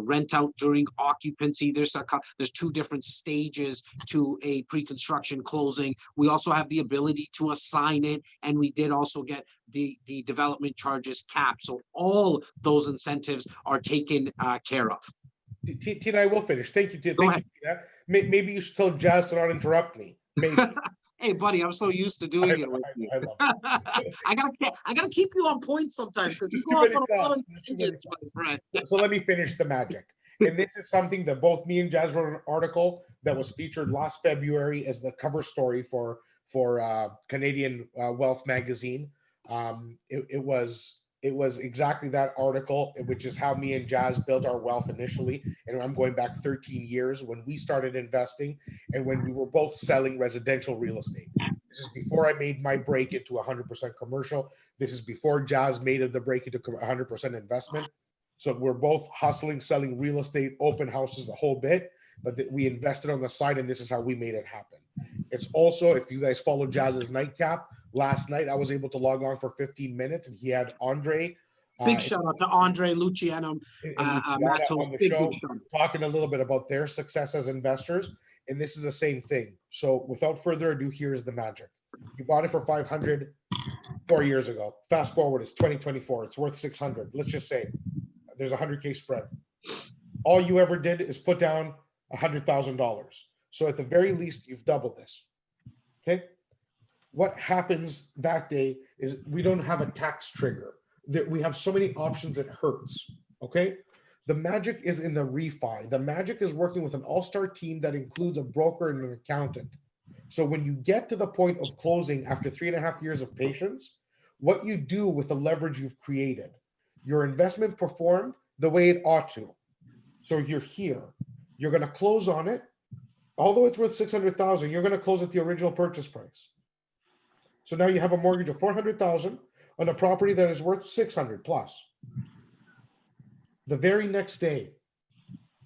rent out during occupancy. There's 2 different stages to a pre-construction closing. We also have the ability to assign it, and we did also get the development charges capped. So all those incentives are taken care of. Tina, I will finish. Thank you, Tina. Go ahead. Maybe you should tell Jas to not interrupt me. Maybe. Hey, buddy, I'm so used to doing it with you. I gotta keep you on point sometimes, because you go off on a lot of tangents, my friend. So let me finish the magic. And this is something that both me and Jas wrote an article that was featured last February as the cover story for Canadian Wealth magazine. It was exactly that article, which is how me and Jas built our wealth initially. And I'm going back 13 years when we started investing and when we were both selling residential real estate. This is before I made my break into 100% commercial. This is before Jas made the break into 100% investment. So we're both hustling, selling real estate, open houses, the whole bit, but we invested on the side, and this is how we made it happen. It's also, if you guys follow Jas's nightcap, last night I was able to log on for 15 minutes, and he had Andre. Big shout out to Andre, Luciano, on the show, talking a little bit about their success as investors. And this is the same thing. So without further ado, here is the magic. You bought it for 500 4 years ago. Fast forward, it's 2024. It's worth 600. Let's just say there's a 100K spread. All you ever did is put down $100,000. So at the very least, you've doubled this. Okay. What happens that day is we don't have a tax trigger. We have so many options, it hurts. Okay. The magic is in the refi. The magic is working with an all-star team that includes a broker and an accountant. So when you get to the point of closing after 3.5 years of patience, what you do with the leverage you've created, your investment performed the way it ought to. So you're here, you're going to close on it. Although it's worth 600,000, you're going to close at the original purchase price. So now you have a mortgage of 400,000 on a property that is worth 600 plus. The very next day,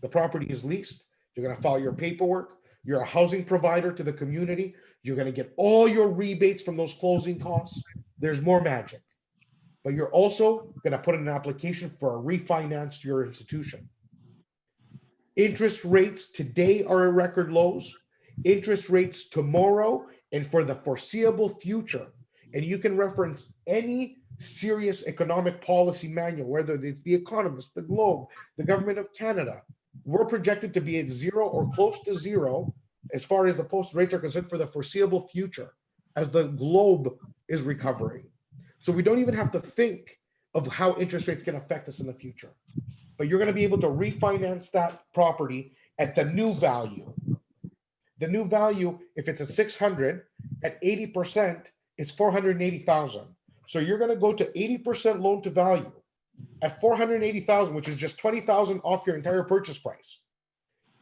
the property is leased. You're going to file your paperwork. You're a housing provider to the community. You're going to get all your rebates from those closing costs. There's more magic. But you're also going to put in an application for a refinance to your institution. Interest rates today are at record lows. Interest rates tomorrow and for the foreseeable future. And you can reference any serious economic policy manual, whether it's The Economist, The Globe, the Government of Canada. We're projected to be at zero or close to zero as far as the post rates are concerned for the foreseeable future as the globe is recovering. So we don't even have to think of how interest rates can affect us in the future. But you're going to be able to refinance that property at the new value. The new value, if it's a 600 at 80%, it's 480,000. So you're going to go to 80% loan to value at 480,000, which is just 20,000 off your entire purchase price.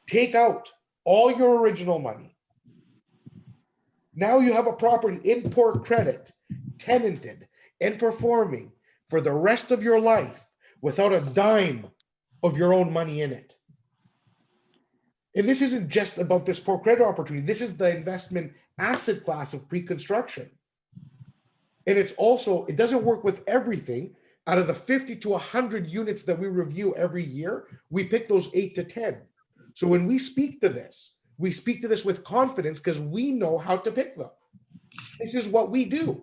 Take out all your original money. Now you have a property in poor credit, tenanted and performing for the rest of your life without a dime of your own money in it. And this isn't just about this poor credit opportunity. This is the investment asset class of pre-construction. And it's also, it doesn't work with everything. Out of the 50 to 100 units that we review every year, we pick those 8 to 10. So when we speak to this, we speak to this with confidence because we know how to pick them. This is what we do.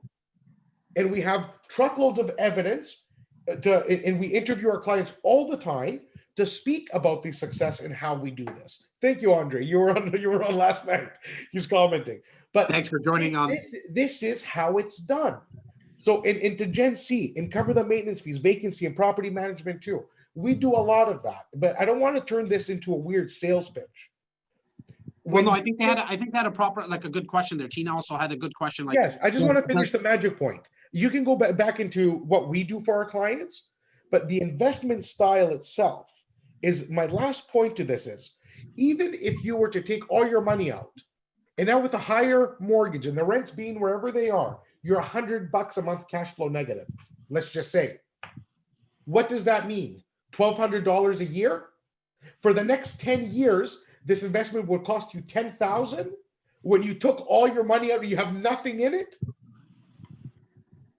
And we have truckloads of evidence and we interview our clients all the time to speak about the success and how we do this. Thank you, Andre. You were on last night. He's commenting. But thanks for joining on. This is how it's done. So and to Gen C and cover the maintenance fees, vacancy, and property management too. We do a lot of that, but I don't want to turn this into a weird sales pitch. Well, no, I think they had a proper, like a good question there. Tina also had a good question. Like, yes, I just want to finish the magic point. You can go back into what we do for our clients, but the investment style itself is my last point to this is, even if you were to take all your money out, and now with a higher mortgage and the rents being wherever they are, you're $100 a month cash flow negative. Let's just say, what does that mean? $1,200 a year? For the next 10 years, this investment would cost you $10,000. When you took all your money out, you have nothing in it.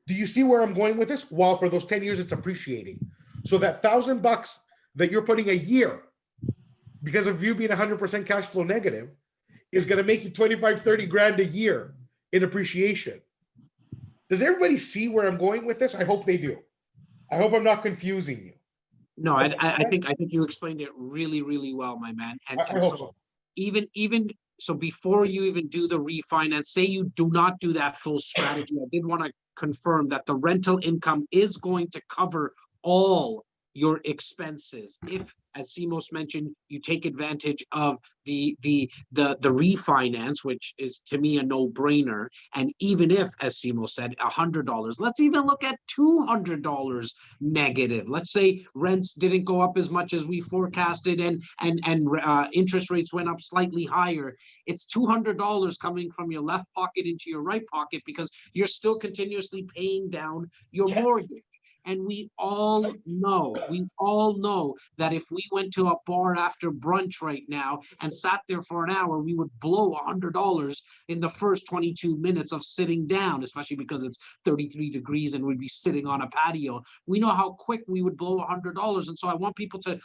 Do you see where I'm going with this? While for those 10 years, it's appreciating. So that $1,000 that you're putting a year, because of you being 100% cash flow negative, is going to make you 25, 30 grand a year in appreciation. Does everybody see where I'm going with this? I hope they do. I hope I'm not confusing you. No, I think you explained it really, really well, my man. And I hope so. Even so, before you even do the refinance, say you do not do that full strategy, I did want to confirm that the rental income is going to cover all your expenses. If, as Simos mentioned, you take advantage of the refinance, which is to me a no-brainer. And even if, as Simos said, $100, let's even look at $200 negative. Let's say rents didn't go up as much as we forecasted, and interest rates went up slightly higher. It's $200 coming from your left pocket into your right pocket because you're still continuously paying down your mortgage. And we all know that if we went to a bar after brunch right now and sat there for an hour, we would blow $100 in the first 22 minutes of sitting down, especially because it's 33 degrees and we'd be sitting on a patio. We know how quick we would blow $100. And so I want people to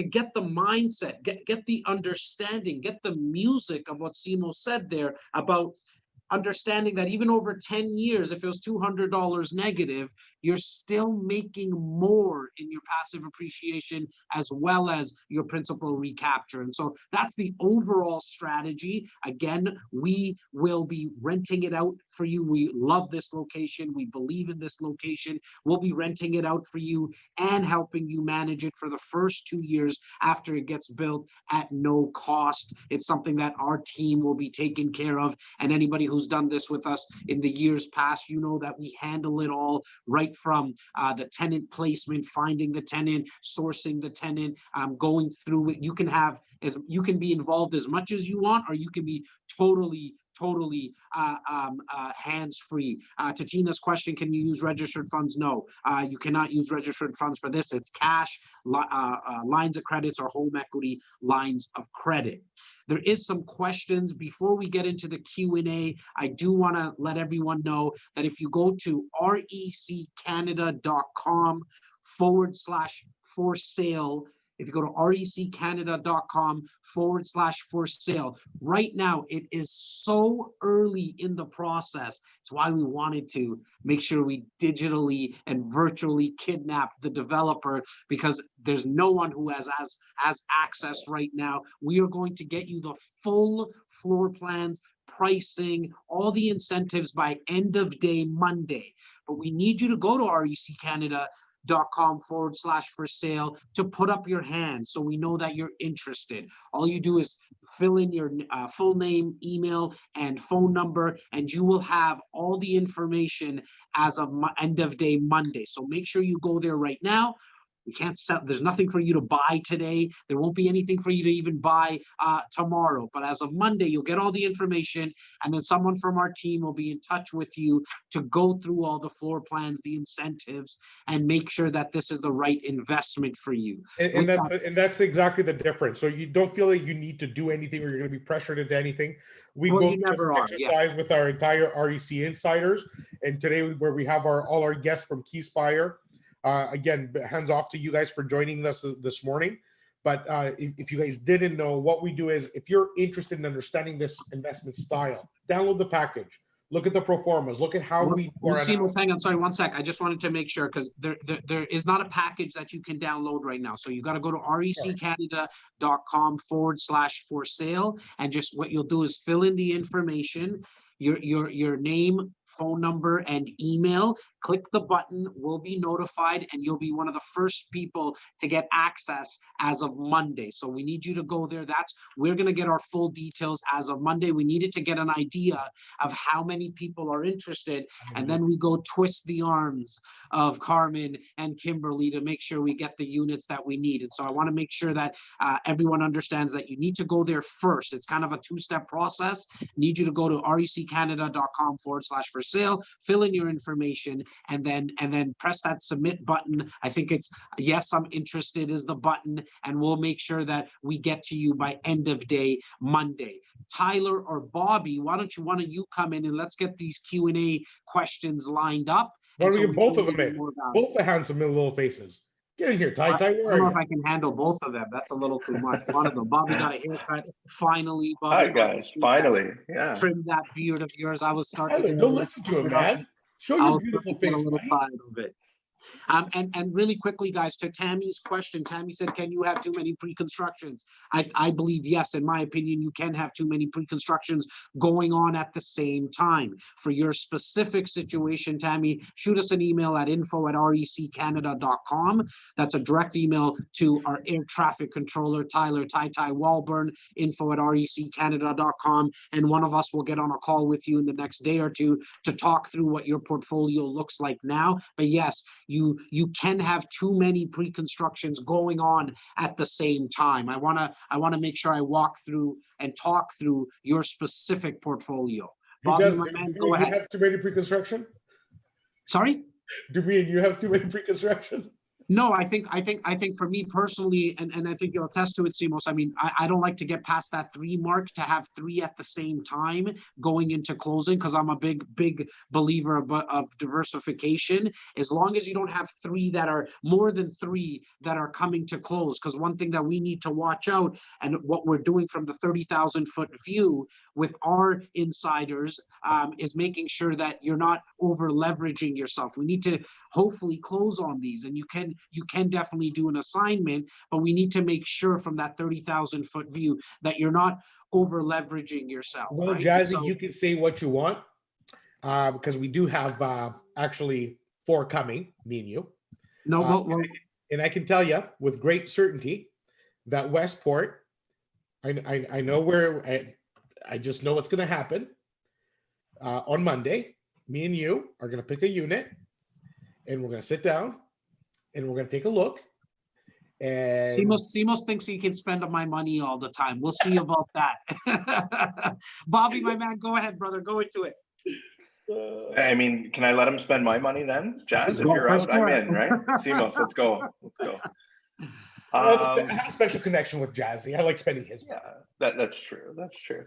get the mindset, get the understanding, get the music of what Simo said there about understanding that even over 10 years, if it was $200 negative, you're still making more in your passive appreciation as well as your principal recapture. And so that's the overall strategy. Again, we will be renting it out for you. We love this location. We believe in this location. We'll be renting it out for you and helping you manage it for the first 2 years after it gets built at no cost. It's something that our team will be taking care of. And anybody who's done this with us in the years past, you know that we handle it all right from the tenant placement, finding the tenant, sourcing the tenant, going through it. You can be involved as much as you want, or you can be totally hands-free. To Tina's question, can you use registered funds? No, you cannot use registered funds for this. It's cash, lines of credits, or home equity lines of credit. There is some questions. Before we get into the Q&A, I do want to let everyone know that if you go to reccanada.com/for sale, if you go to reccanada.com/for sale, right now it is so early in the process. It's why we wanted to make sure we digitally and virtually kidnap the developer, because there's no one who has access right now. We are going to get you the full floor plans, pricing, all the incentives by end of day Monday. But we need you to go to REC Canada for sale to put up your hand so we know that you're interested. All you do is fill in your full name, email, and phone number, and you will have all the information as of end of day Monday. So make sure you go there right now. We can't sell, there's nothing for you to buy today. There won't be anything for you to even buy tomorrow. But as of Monday, you'll get all the information, and then someone from our team will be in touch with you to go through all the floor plans, the incentives, and make sure that this is the right investment for you. And that's exactly the difference. So you don't feel like you need to do anything or you're going to be pressured into anything. We Well, go you through never this are, exercise with our entire REC insiders, and today where we have all our guests from Keyspire. Again, hands off to you guys for joining us this morning. But if you guys didn't know, what we do is, if you're interested in understanding this investment style, download the package. Look at the pro formas. Look at how we. Simos, hang on, sorry, one sec. I just wanted to make sure, because there is not a package that you can download right now. So you got to go to reccanada.com/for sale, and just what you'll do is fill in the information, your name, phone number, and email. Click the button, we'll be notified, and you'll be one of the first people to get access as of Monday. So we need you to go there. We're going to get our full details as of Monday. We needed to get an idea of how many people are interested, and then we go twist the arms of Carmen and Kimberly to make sure we get the units that we need. And so I want to make sure that everyone understands that you need to go there first. It's kind of a two-step process. I need you to go to reccanada.com/for sale, fill in your information, and then press that submit button. I think it's yes, I'm interested is the button, and we'll make sure that we get to you by end of day Monday. Tyler or Bobby, why don't you come in and let's get these Q&A questions lined up. Why don't we get both of them in? Both the handsome little faces. Get in here, Ty. I don't know if I can handle both of them. That's a little too much. One of them. Bobby got a haircut. Finally, Bobby. Hi, guys. Finally. Yeah. Trim that beard of yours. I was starting Tyler, don't listen to him, man. Show your beautiful face. A little tired of it. And really quickly, guys, to Tammy's question, Tammy said, can you have too many pre-constructions? I believe, yes, in my opinion, you can have too many pre-constructions going on at the same time. For your specific situation, Tammy, shoot us an email at info@reccanada.com. That's a direct email to our air traffic controller, Tyler Ty Walburn, info@reccanada.com. And one of us will get on a call with you in the next day or two to talk through what your portfolio looks like now. But yes, you can have too many pre-constructions going on at the same time. I want to make sure I walk through and talk through your specific portfolio. Bobby, my man, go ahead. You have too many pre-construction? Sorry? Do me and you have too many pre-construction? No, I think for me personally, and I think you'll attest to it, Simos, I mean, I don't like to get past that 3 mark, to have 3 at the same time going into closing, because I'm a big believer of diversification. As long as you don't have 3 that are more than 3 that are coming to close, because one thing that we need to watch out, and what we're doing from the 30,000 foot view with our insiders, is making sure that you're not over leveraging yourself. We need to hopefully close on these, and you can definitely do an assignment, but we need to make sure from that 30,000 foot view that you're not over leveraging yourself. Well, right? Jazzy, so, you can say what you want, because we do have actually 4 coming, me and you. No, and I can tell you with great certainty that Westport, I know where, I just know what's going to happen. On Monday, me and you are going to pick a unit, and we're going to sit down, and we're going to take a look. And Simos thinks he can spend my money all the time. We'll see about that. Bobby, my man, go ahead, brother. Go into it. I mean, can I let him spend my money then, Jas? If you're out, I'm in, right? Simos, let's go. Let's go. I have a special connection with Jazzy. I like spending his money. Yeah, that's true. That's true.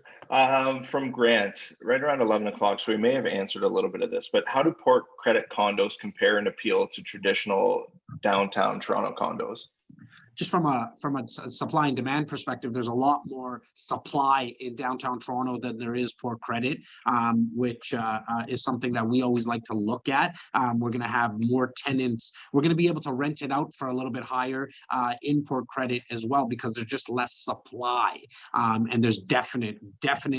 From Grant, right around 11 o'clock, so we may have answered a little bit of this, but how do port credit condos compare and appeal to traditional downtown Toronto condos? just from a supply and demand perspective, there's a lot more supply in downtown Toronto than there is Port Credit, which is something that we always like to look at. We're going to have more tenants. We're going to be able to rent it out for a little bit higher in Port Credit as well, because there's just less supply, and there's definite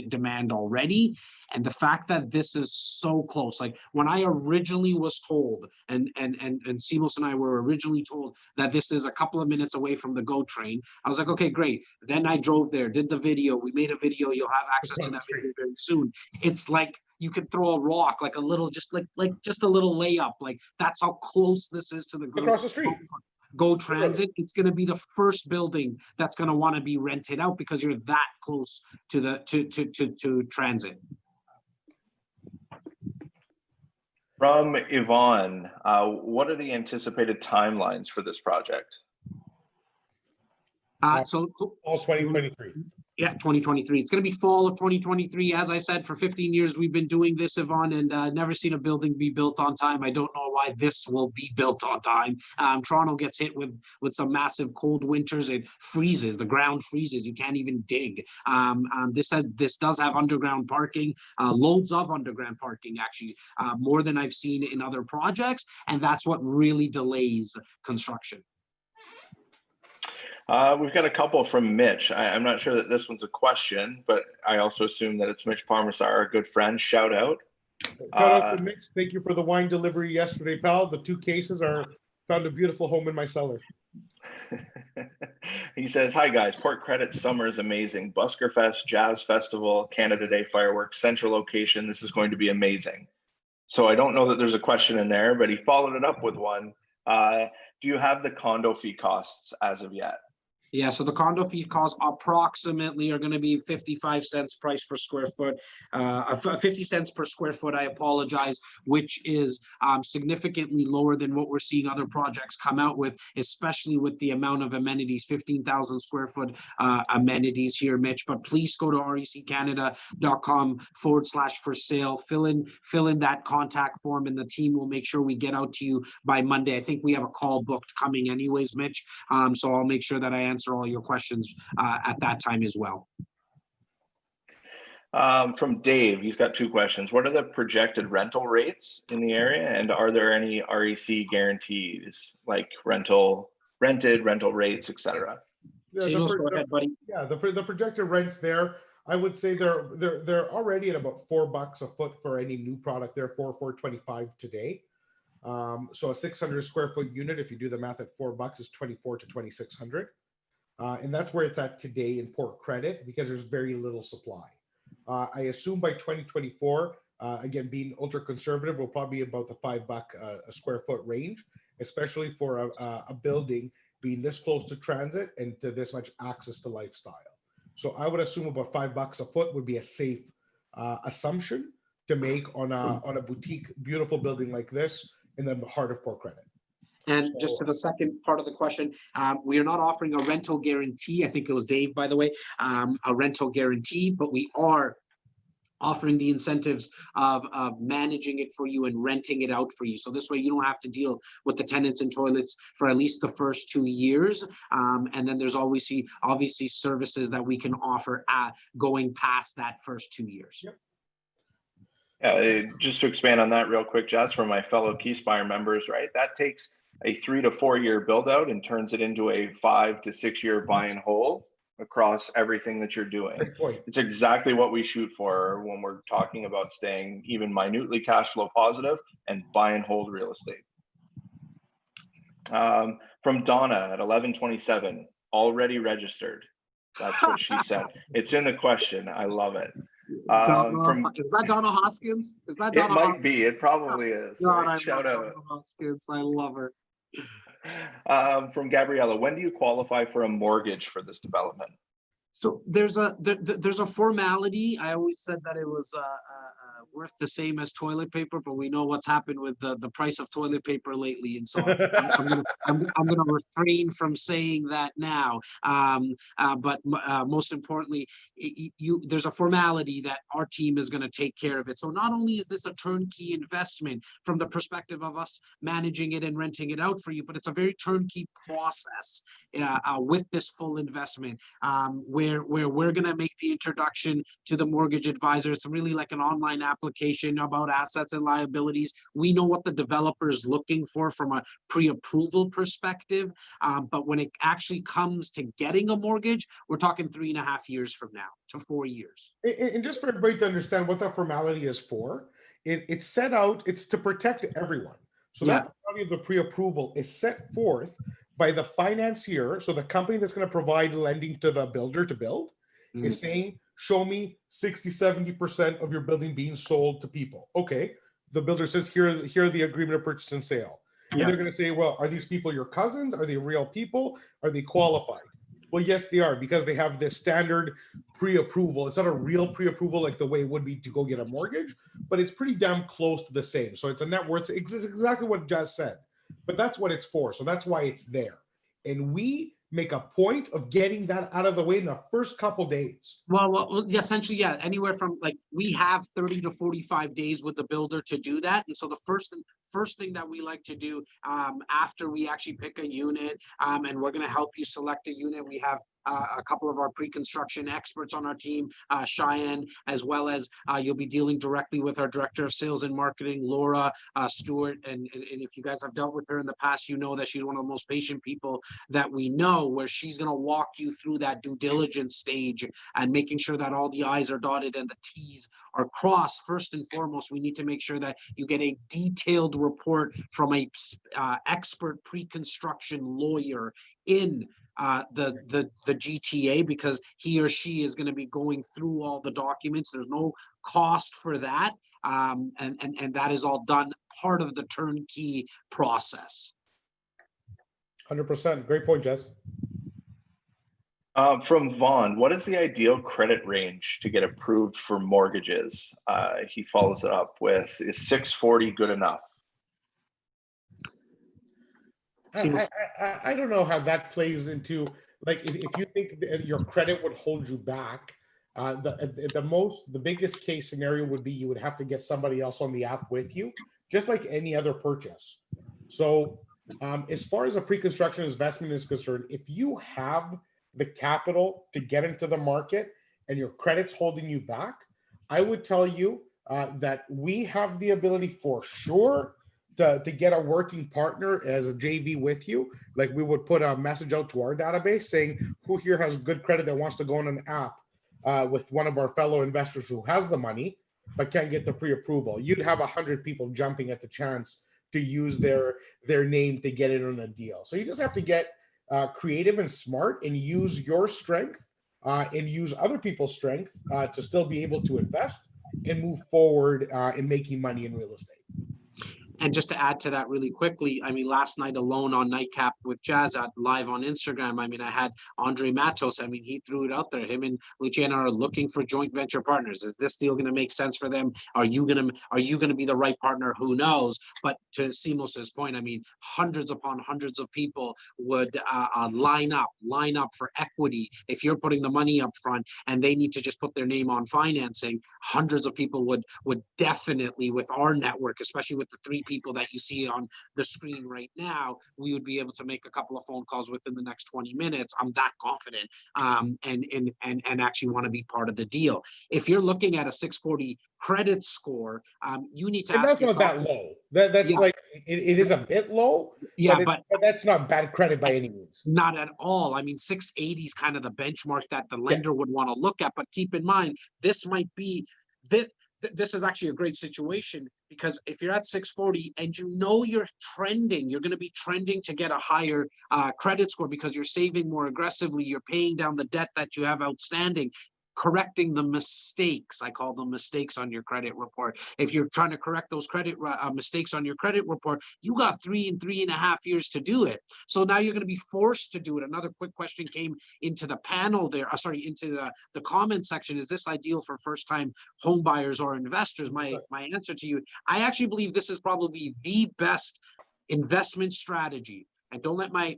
demand already. And the fact that this is so close, like when I originally was told, and Simos and I were originally told that this is a couple of minutes away from the GO train, I was like, okay, great. Then I drove there, did the video. We made a video. You'll have access to that video very soon. It's like you could throw a rock, like a little, just like just a little layup. Like that's how close this is to the across the street. GO Transit. It's going to be the first building that's going to want to be rented out because you're that close to the to transit. From Yvonne, what are the anticipated timelines for this project? So All 2023. Yeah, 2023. It's going to be fall of 2023. As I said, for 15 years, we've been doing this, Yvonne, and never seen a building be built on time. I don't know why this will be built on time. Toronto gets hit with some massive cold winters. It freezes. The ground freezes. You can't even dig. This does have underground parking, loads of underground parking, actually, more than I've seen in other projects. And that's what really delays construction. We've got a couple from Mitch. I'm not sure that this one's a question, but I also assume that it's Mitch Parmasar, a good friend. Shout out. Shout out to Mitch. Thank you for the wine delivery yesterday, pal. The 2 cases found a beautiful home in my cellar. He says, hi guys, Port Credit summer is amazing. Busker Fest, Jazz Festival, Canada Day fireworks, central location. This is going to be amazing. So I don't know that there's a question in there, but he followed it up with one. Do you have the condo fee costs as of yet? Yeah, so the condo fee costs approximately are going to be 55 cents price per square foot, 50 cents per square foot, I apologize, which is significantly lower than what we're seeing other projects come out with, especially with the amount of amenities, 15,000 square foot amenities here, Mitch. But please go to reccanada.com/for sale, fill in that contact form, and the team will make sure we get out to you by Monday. I think we have a call booked coming anyways, Mitch, so I'll make sure that I answer all your questions at that time as well. From Dave, he's got 2 questions. What are the projected rental rates in the area, and are there any REC guarantees like rental rates, etc.? Yeah, go ahead, buddy. Yeah, the projected rents there, I would say they're already at about $4 a foot for any new product. They're $4.25 today. So a 600 square foot unit, if you do the math at $4, is $2,400 to $2,600. And that's where it's at today in Port Credit because there's very little supply. I assume by 2024, again, being ultra conservative, will probably be about the $5 a square foot range, especially for a building being this close to transit and to this much access to lifestyle. So I would assume about $5 a foot would be a safe assumption to make on a boutique, beautiful building like this in the heart of Port Credit. And just to the second part of the question, we are not offering a rental guarantee. I think it was Dave, by the way, a rental guarantee, but we are offering the incentives of managing it for you and renting it out for you. So this way you don't have to deal with the tenants and toilets for at least the first 2 years. And then there's obviously services that we can offer going past that first 2 years. Yep. Just to expand on that real quick, Jas, for my fellow Keyspire members, right? That takes a 3 to 4 year build out and turns it into a 5 to 6 year buy and hold across everything that you're doing. Great point. It's exactly what we shoot for when we're talking about staying even minutely cash flow positive and buy and hold real estate. From Donna at 1127, already registered. That's what she said. It's in the question. I love it. Is that Donna Hoskins? Is that Donna? It might be. It probably is. God, Right? Shout out. Donna Hoskins. I love her. From Gabriella, when do you qualify for a mortgage for this development? So there's a formality. I always said that it was worth the same as toilet paper, but we know what's happened with the price of toilet paper lately, and so I'm gonna refrain from saying that now. But most importantly, there's a formality that our team is going to take care of it. So not only is this a turnkey investment from the perspective of us managing it and renting it out for you, but it's a very turnkey process with this full investment, where we're going to make the introduction to the mortgage advisor. It's really like an online application about assets and liabilities. We know what the developer is looking for from a pre-approval perspective, but when it actually comes to getting a mortgage, we're talking 3.5 years from now to 4 years. And just for everybody to understand what that formality is for, it's set out, it's to protect everyone. So that formality of the pre-approval is set forth by the financier. So the company that's going to provide lending to the builder to build is saying, show me 60-70% of your building being sold to people. Okay. The builder says, here are the agreement of purchase and sale. And they're going to say, well, are these people your cousins? Are they real people? Are they qualified? Well, yes, they are, because they have this standard pre-approval. It's not a real pre-approval like the way it would be to go get a mortgage, but it's pretty damn close to the same. So it's a net worth. It's exactly what Jas said, but that's what it's for. So that's why it's there. And we make a point of getting that out of the way in the first couple days. Well, essentially, yeah, anywhere from, like, we have 30 to 45 days with the builder to do that. And so the first thing that we like to do after we actually pick a unit, and we're going to help you select a unit, we have a couple of our pre-construction experts on our team, Cheyenne, as well as you'll be dealing directly with our director of sales and marketing, Laura Stewart. And if you guys have dealt with her in the past, you know that she's one of the most patient people that we know, where she's going to walk you through that due diligence stage and making sure that all the I's are dotted and the T's are crossed. First and foremost, we need to make sure that you get a detailed report from a expert pre-construction lawyer in the GTA, because he or she is going to be going through all the documents. There's no cost for that, and that is all done part of the turnkey process. 100%. Great point, Jas. From Vaughn, what is the ideal credit range to get approved for mortgages? He follows it up with, is 640 good enough? I don't know how that plays into, like, if you think that your credit would hold you back, the biggest case scenario would be you would have to get somebody else on the app with you, just like any other purchase. So as far as a pre-construction investment is concerned, if you have the capital to get into the market and your credit's holding you back, I would tell you that we have the ability for sure to get a working partner as a JV with you. Like, we would put a message out to our database saying, who here has good credit that wants to go on an app with one of our fellow investors who has the money but can't get the pre-approval. You'd have 100 people jumping at the chance to use their name to get in on a deal. So you just have to get creative and smart and use your strength and use other people's strength to still be able to invest and move forward in making money in real estate. And just to add to that really quickly, I mean, last night alone on Nightcap with Jas live on Instagram, I mean, I had Andre Matos. I mean, he threw it out there. Him and Luciana are looking for joint venture partners. Is this deal going to make sense for them? Are you going to be the right partner? Who knows? But to Simos's point, I mean, hundreds upon hundreds of people would line up for equity. If you're putting the money up front and they need to just put their name on financing, hundreds of people would definitely, with our network, especially with the 3 people that you see on the screen right now, we would be able to make a couple of phone calls within the next 20 minutes. I'm that confident, and actually want to be part of the deal. If you're looking at a 640 credit score, you need to and ask that's not that low. That's like, it is a bit low. Yeah, but that's not bad credit by any means. Not at all. I mean, 680 is kind of the benchmark that the lender would want to look at. But keep in mind, this might be this is actually a great situation, because if you're at 640 and you know you're going to be trending to get a higher credit score because you're saving more aggressively, you're paying down the debt that you have outstanding, correcting the mistakes. I call them mistakes on your credit report. If you're trying to correct those credit mistakes on your credit report, you got 3 and 3.5 years to do it. So now you're going to be forced to do it. Another quick question came into the panel there, into the comment section. Is this ideal for first-time home buyers or investors? My answer to you, I actually believe this is probably the best investment strategy and don't let my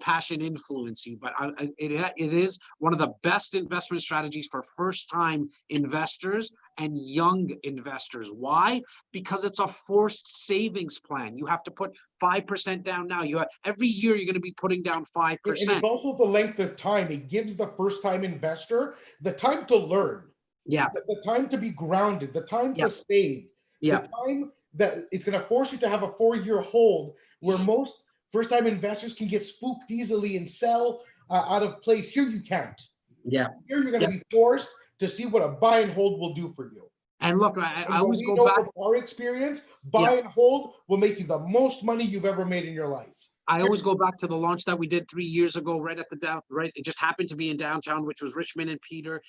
passion influence you, but it is one of the best investment strategies for first-time investors and young investors. Why? Because it's a forced savings plan. You have to put 5% down now. Every year you're going to be putting down 5%. And it's also the length of time. It gives the first-time investor the time to learn. Yeah. The time to be grounded, the time to save, the time that it's going to force you to have a 4-year hold, where most first-time investors can get spooked easily and sell out of place. Here you can't. Yeah. Here you're going to be forced to see what a buy and hold will do for you. And look, I always go back. From our experience, buy and hold will make you the most money you've ever made in your life. I always go back to the launch that we did 3 years ago, right at the down, right. It just happened to be in downtown, which was Richmond and Peter.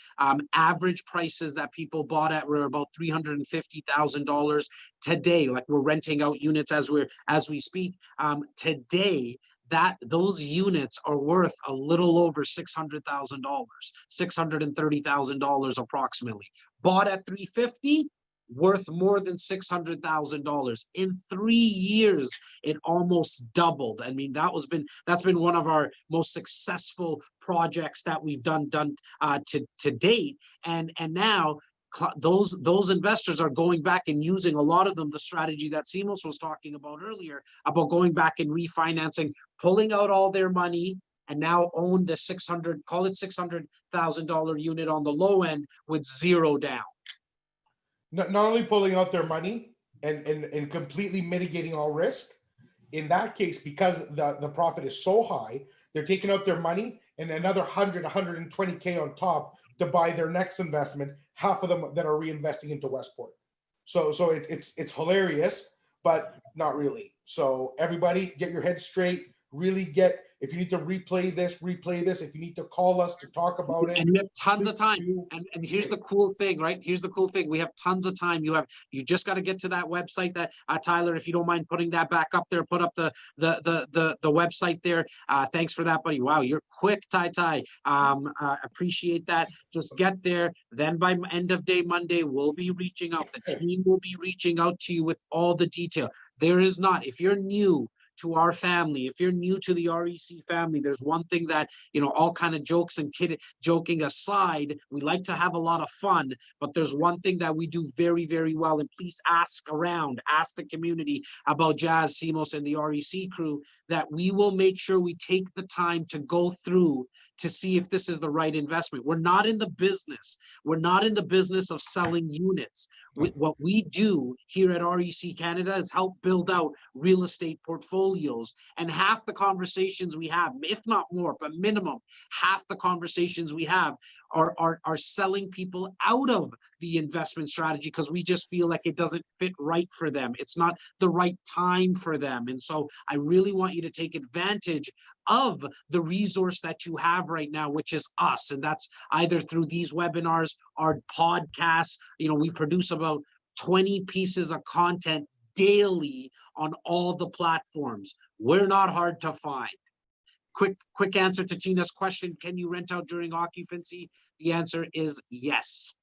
Average prices that people bought at were about $350,000 today. Like, we're renting out units as we speak. Today, those units are worth a little over $600,000, $630,000 approximately. Bought at $350,000. Worth more than $600,000 in 3 years. It almost doubled. I mean, that's been one of our most successful projects that we've done to date. And now those investors are going back and using, a lot of them, the strategy that Simos was talking about earlier, about going back and refinancing, pulling out all their money, and now own the $600,000 unit on the low end with zero down. Not only pulling out their money and completely mitigating all risk, in that case, because the profit is so high, they're taking out their money and another 120K on top to buy their next investment, half of them that are reinvesting into Westport. So it's hilarious, but not really. So everybody get your head straight, really if you need to replay this. If you need to call us to talk about it. And we have tons of time. And here's the cool thing, right? Here's the cool thing. We have tons of time. You just got to get to that website that Tyler, if you don't mind putting that back up there, put up the website there. Thanks for that, buddy. Wow, you're quick, Ty. Appreciate that. Just get there. Then by end of day Monday, we'll be reaching out. The team will be reaching out to you with all the detail. There is not, if you're new to our family, if you're new to the REC family, there's one thing that, all kind of jokes and joking aside, we like to have a lot of fun, but there's one thing that we do very, very well. And please ask the community about Jas, Simos, and the REC crew, that we will make sure we take the time to go through to see if this is the right investment. We're not in the business. We're not in the business of selling units. What we do here at REC Canada is help build out real estate portfolios. And half the conversations we have, if not more, but minimum, half the conversations we have are selling people out of the investment strategy because we just feel like it doesn't fit right for them. It's not the right time for them. And so I really want you to take advantage of the resource that you have right now, which is us. And that's either through these webinars, our podcasts. We produce about 20 pieces of content daily on all the platforms. We're not hard to find. Quick answer to Tina's question: can you rent out during occupancy? The answer is yes.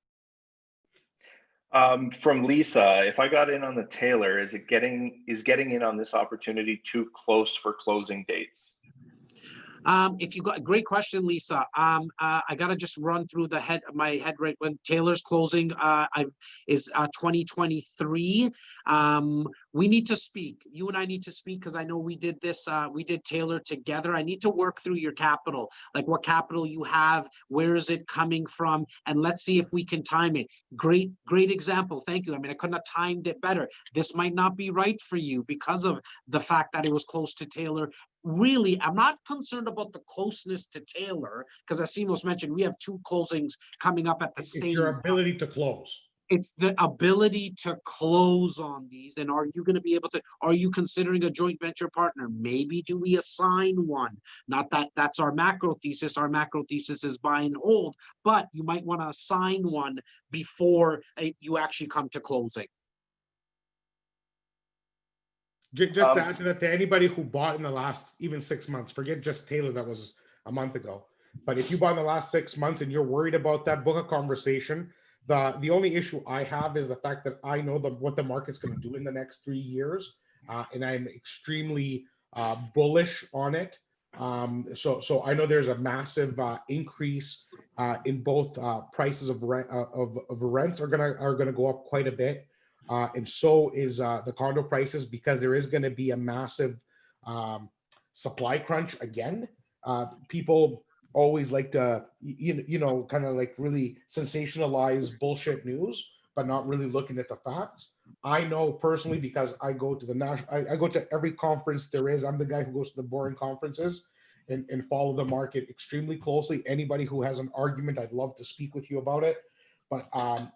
From Lisa, if I got in on the Taylor, is getting in on this opportunity too close for closing dates? If you got, great question, Lisa. I gotta just run through my head right when Taylor's closing is 2023. We need to speak. You and I need to speak because I know we did this. We did Taylor together. I need to work through your capital, like what capital you have, where is it coming from, and let's see if we can time it. Great example. Thank you. I mean, I couldn't have timed it better. This might not be right for you because of the fact that it was close to Taylor. Really, I'm not concerned about the closeness to Taylor because, as Simos mentioned, we have 2 closings coming up at the same time. It's your ability to close. It's the ability to close on these. And are you going to be able to, are you considering a joint venture partner? Maybe do we assign one? Not that that's our macro thesis. Our macro thesis is buy and hold, but you might want to assign one before you actually come to closing. Just to add to that, to anybody who bought in the last even 6 months, forget just Taylor, that was a month ago. But if you bought in the last 6 months and you're worried about that, book a conversation. The only issue I have is the fact that I know what the market's going to do in the next 3 years. And I'm extremely bullish on it. So I know there's a massive increase in both prices of rent of rents are gonna go up quite a bit, and so is the condo prices, because there is going to be a massive supply crunch again. People always like to kind of like really sensationalize bullshit news, but not really looking at the facts. I know personally, because I go to the I go to every conference there is. I'm the guy who goes to the boring conferences and follow the market extremely closely. Anybody who has an argument, I'd love to speak with you about it. But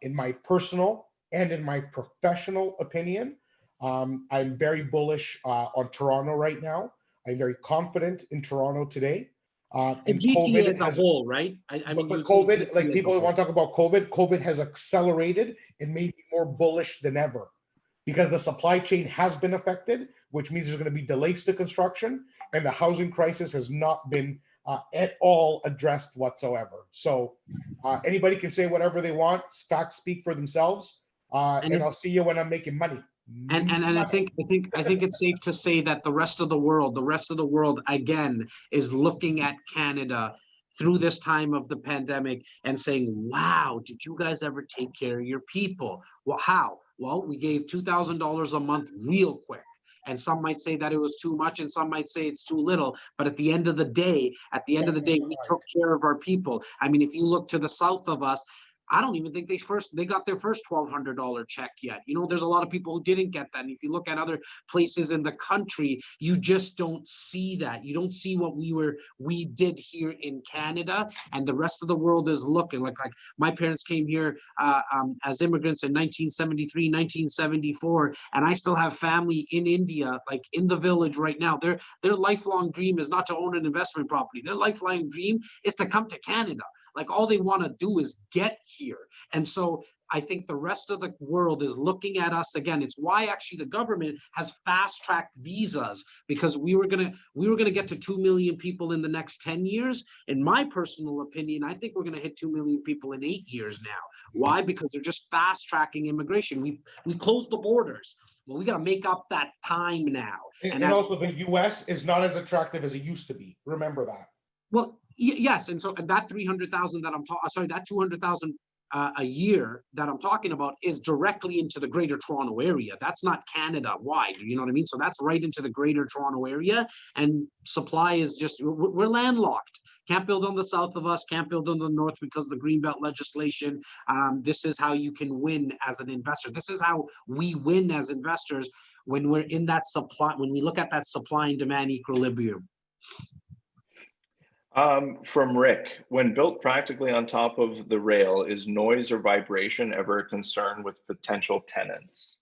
in my personal and in my professional opinion, I'm very bullish on Toronto right now. I'm very confident in Toronto today. And GTA as a whole, right? I mean, but COVID, like people want to talk about COVID, COVID has accelerated and made me more bullish than ever, because the supply chain has been affected, which means there's going to be delays to construction, and the housing crisis has not been at all addressed whatsoever. So anybody can say whatever they want. Facts speak for themselves, and I'll see you when I'm making money. And I think it's safe to say that the rest of the world again is looking at Canada through this time of the pandemic and saying, wow, did you guys ever take care of your people? Well, how? Well, we gave $2,000 a month real quick. And some might say that it was too much, and some might say it's too little. But at the end of the day, we took care of our people. I mean, if you look to the south of us, I don't even think they got their first $1,200 check yet. You know, there's a lot of people who didn't get that. And if you look at other places in the country, you just don't see that. You don't see what we did here in Canada, and the rest of the world is looking like my parents came here as immigrants in 1973, 1974, and I still have family in India, like in the village right now. Their lifelong dream is not to own an investment property. Their lifelong dream is to come to Canada. Like, all they want to do is get here. And so I think the rest of the world is looking at us again. It's why actually the government has fast-tracked visas, because we were gonna get to 2 million people in the next 10 years. In my personal opinion, I think we're gonna hit 2 million people in 8 years now. Why? Because they're just fast-tracking immigration. We closed the borders. Well, we got to make up that time now. And also the U.S. is not as attractive as it used to be. Remember that. Well, yes, and so that 300,000 that that 200,000 a year that I'm talking about is directly into the Greater Toronto area. That's not Canada wide, you know what I mean? So that's right into the Greater Toronto area, and supply is just, we're landlocked. Can't build on the south of us, can't build on the north because of the Greenbelt legislation. This is how you can win as an investor. This is how we win as investors when we're in that supply, when we look at that supply and demand equilibrium. From Rick, when built practically on top of the rail, is noise or vibration ever a concern with potential tenants?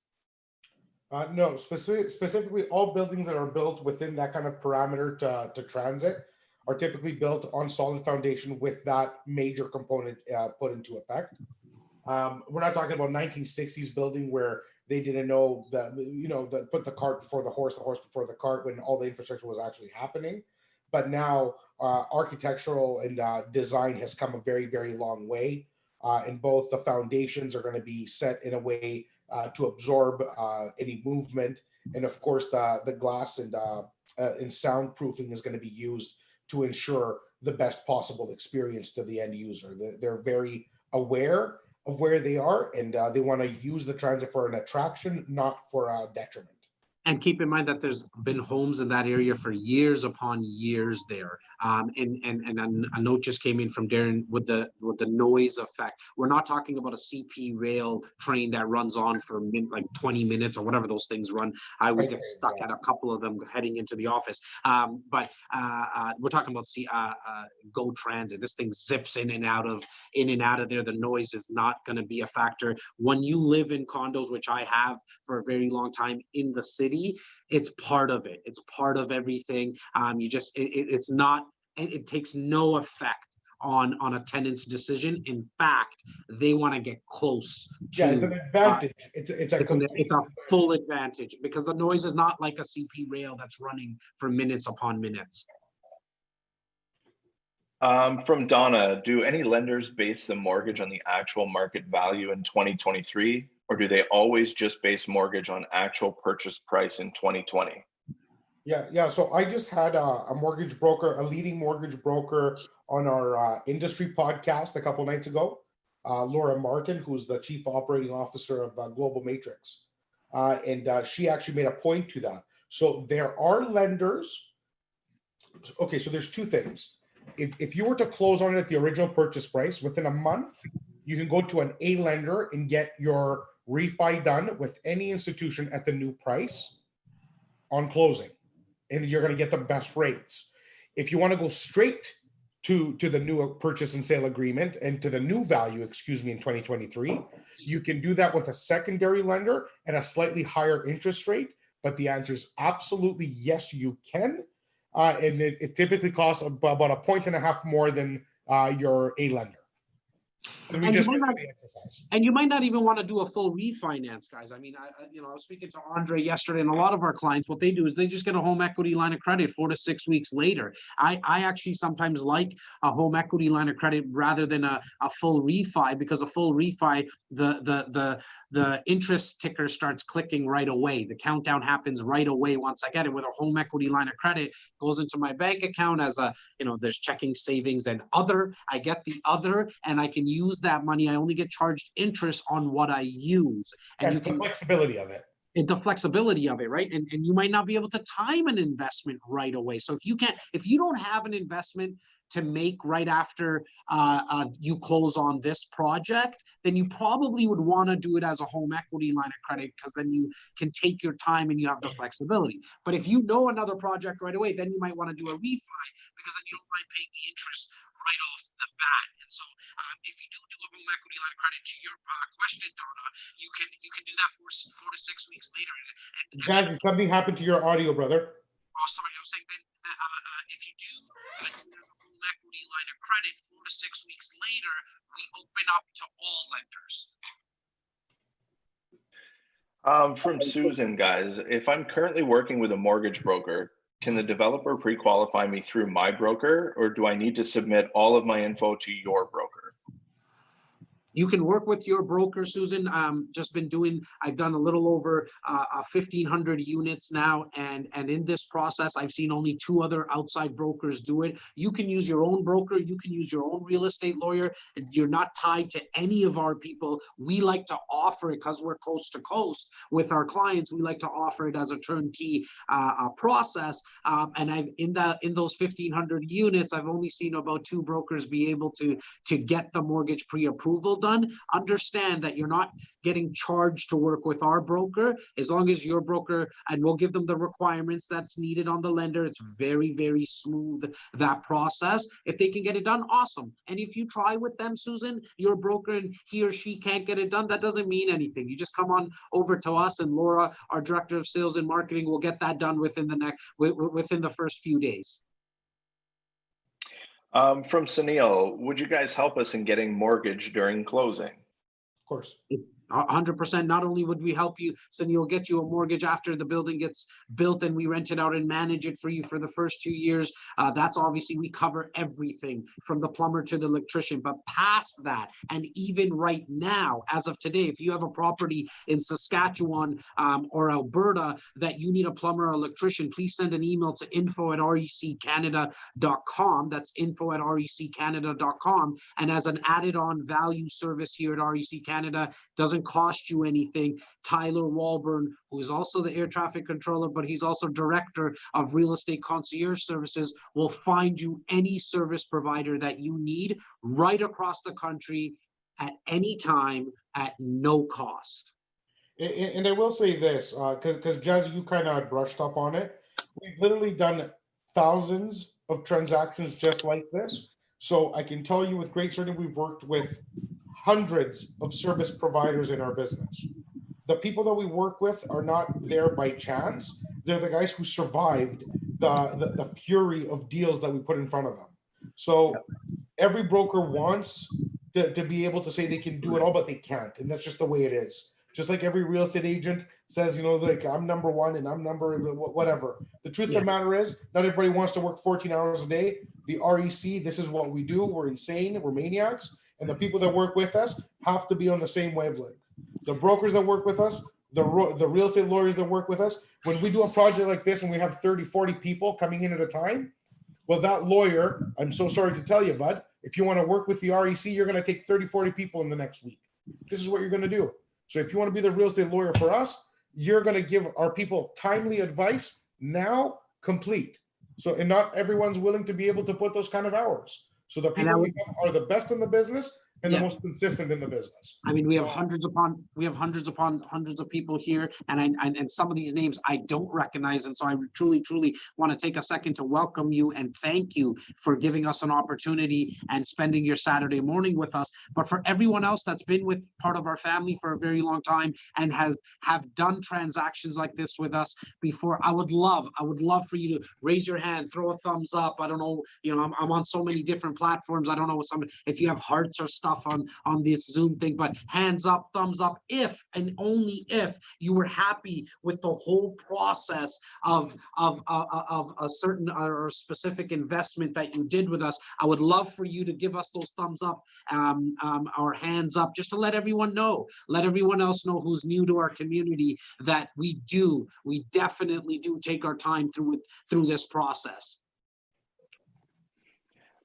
No, specifically all buildings that are built within that kind of parameter to transit are typically built on solid foundation with that major component put into effect. We're not talking about 1960s building where they didn't know that, put the cart before the horse before the cart, when all the infrastructure was actually happening. But now architectural and design has come a very, very long way. And both the foundations are going to be set in a way to absorb any movement. And of course, the glass and soundproofing is going to be used to ensure the best possible experience to the end user. They're very aware of where they are, and they want to use the transit for an attraction, not for a detriment. And keep in mind that there's been homes in that area for years upon years there. And a note just came in from Darren with the noise effect. We're not talking about a CP rail train that runs on for like 20 minutes or whatever those things run. I always get stuck at a couple of them heading into the office. But we're talking about GO Transit. This thing zips in and out of there. The noise is not going to be a factor. When you live in condos, which I have for a very long time in the city, it's part of it. It's part of everything. It's not, it takes no effect on a tenant's decision. In fact, they want to get close to. Yeah, it's an advantage. It's a full advantage, because the noise is not like a CP rail that's running for minutes upon minutes. From Donna, do any lenders base the mortgage on the actual market value in 2023? Or do they always just base mortgage on actual purchase price in 2020? Yeah. So I just had a mortgage broker, a leading mortgage broker on our industry podcast a couple nights ago, Laura Martin, who's the chief operating officer of Global Matrix. And she actually made a point to that. So there are lenders. Okay, so there's two things. If you were to close on it at the original purchase price within a month, you can go to an A lender and get your refi done with any institution at the new price on closing, and you're going to get the best rates. If you want to go straight to the new purchase and sale agreement and to the new value, in 2023, you can do that with a secondary lender at a slightly higher interest rate. But the answer is absolutely yes, you can. And it typically costs about a point and a half more than your A lender. And you might not even want to do a full refinance, guys. I mean, I was speaking to Andre yesterday, and a lot of our clients, what they do is they just get a home equity line of credit 4 to 6 weeks later. I actually sometimes like a home equity line of credit rather than a full refi, because a full refi, the interest ticker starts clicking right away. The countdown happens right away once I get it. With a home equity line of credit, goes into my bank account as there's checking, savings, and other. I get the other, and I can use that money. I only get charged interest on what I use. And that's the flexibility of it. The flexibility of it, right? And you might not be able to time an investment right away. So if you don't have an investment to make right after you close on this project, then you probably would want to do it as a home equity line of credit, because then you can take your time and you have the flexibility. But if you know another project right away, then you might want to do a refi, because then you don't mind paying the interest right off the bat. And so if you do a home equity line of credit, to your question, Donna, you can do that 4 to 6 weeks later. Jazzy, something happened to your audio, brother. Oh, sorry, I was saying that if you do there's a home equity line of credit 4 to 6 weeks later, we open up to all lenders. From Susan, guys, if I'm currently working with a mortgage broker, can the developer pre-qualify me through my broker, or do I need to submit all of my info to your broker? You can work with your broker, Susan. I've done a little over 1,500 units now. And in this process, I've seen only 2 other outside brokers do it. You can use your own broker. You can use your own real estate lawyer. You're not tied to any of our people. We like to offer it, because we're coast to coast with our clients. We like to offer it as a turnkey process. And in those 1,500 units, I've only seen about 2 brokers be able to get the mortgage pre-approval done. Understand that you're not getting charged to work with our broker, as long as your broker, and we'll give them the requirements that's needed on the lender. It's very, very smooth, that process. If they can get it done, awesome. And if you try with them, Susan, your broker, and he or she can't get it done, that doesn't mean anything. You just come on over to us, and Laura, our director of sales and marketing, will get that done within the first few days. From Sunil, would you guys help us in getting mortgage during closing? Of course. 100%. Not only would we help you, Sunil, get you a mortgage after the building gets built and we rent it out and manage it for you for the first 2 years. That's obviously, we cover everything from the plumber to the electrician. But past that, and even right now, as of today, if you have a property in Saskatchewan or Alberta that you need a plumber or electrician, please send an email to info@reccanada.com. That's info@reccanada.com. And as an added on value service here at REC Canada, doesn't cost you anything. Tyler Walburn, who is also the air traffic controller, but he's also director of real estate concierge services, will find you any service provider that you need right across the country at any time at no cost. And I will say this, because Jazz, you kind of brushed up on it. We've literally done thousands of transactions just like this. So I can tell you with great certainty, we've worked with hundreds of service providers in our business. The people that we work with are not there by chance. They're the guys who survived the fury of deals that we put in front of them. So every broker wants to be able to say they can do it all, but they can't. And that's just the way it is. Just like every real estate agent says, like, I'm number one and I'm number whatever. The truth of the matter is, not everybody wants to work 14 hours a day. The REC, this is what we do. We're insane. We're maniacs. And the people that work with us have to be on the same wavelength. The brokers that work with us, the real estate lawyers that work with us, when we do a project like this and we have 30, 40 people coming in at a time, well, that lawyer, I'm so sorry to tell you, bud, if you want to work with the REC, you're going to take 30, 40 people in the next week. This is what you're going to do. So if you want to be the real estate lawyer for us, you're going to give our people timely advice now, complete. So, and not everyone's willing to be able to put those kind of hours. So the people we have are the best in the business and the most consistent in the business. I mean, we have hundreds upon hundreds of people here, and some of these names I don't recognize, and so I truly want to take a second to welcome you and thank you for giving us an opportunity and spending your Saturday morning with us. But for everyone else that's been with part of our family for a very long time and have done transactions like this with us before, I would love for you to raise your hand, throw a thumbs up. I don't know, I'm on so many different platforms. I don't know if you have hearts or stuff on this Zoom thing, but hands up, thumbs up, if and only if you were happy with the whole process of a certain or specific investment that you did with us. I would love for you to give us those thumbs up or hands up, just to let everyone know, let everyone else know who's new to our community, that we definitely do take our time through this process.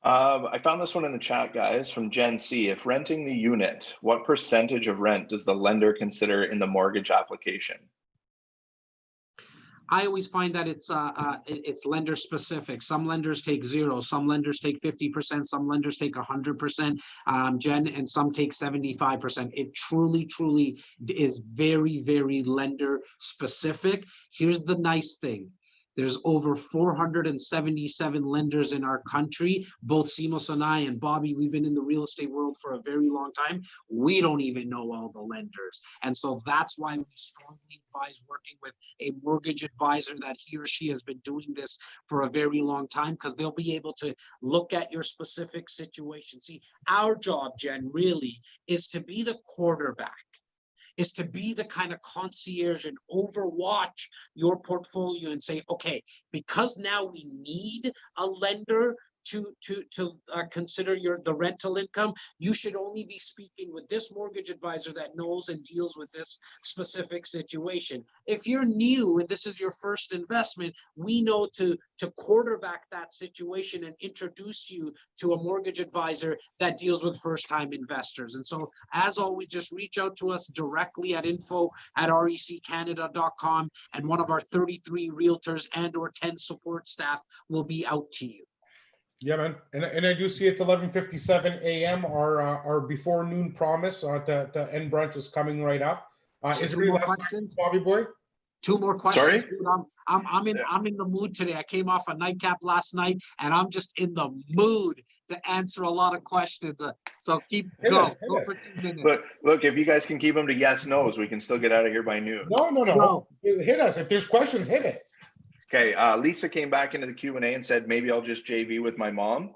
I found this one in the chat, guys, from Gen C. If renting the unit, what percentage of rent does the lender consider in the mortgage application? I always find that it's lender specific. Some lenders take 0, some lenders take 50%, some lenders take 100%, Jen, and some take 75%. It truly is very lender specific. Here's the nice thing. There's over 477 lenders in our country. Both Simos and I and Bobby, we've been in the real estate world for a very long time. We don't even know all the lenders. And so that's why we strongly advise working with a mortgage advisor that he or she has been doing this for a very long time, because they'll be able to look at your specific situation. See, our job, Jen, really is to be the quarterback, is to be the kind of concierge and overwatch your portfolio and say, okay, because now we need a lender to consider the rental income, you should only be speaking with this mortgage advisor that knows and deals with this specific situation. If you're new and this is your first investment, we know to quarterback that situation and introduce you to a mortgage advisor that deals with first-time investors. And so, as always, just reach out to us directly at info@reccanada.com, and one of our 33 realtors and or 10 support staff will be out to you. Yeah, man, and I do see it's 11:57 a.m. Our before noon promise to end brunch is coming right up. Is there any last questions, Bobby boy? 2 more questions. Sorry? Dude, I'm in the mood today. I came off a nightcap last night, and I'm just in the mood to answer a lot of questions. So go for 2 minutes. Look, if you guys can keep them to yes, no's, we can still get out of here by noon. No. Hit us. If there's questions, hit it. Okay, Lisa came back into the Q&A and said, maybe I'll just JV with my mom.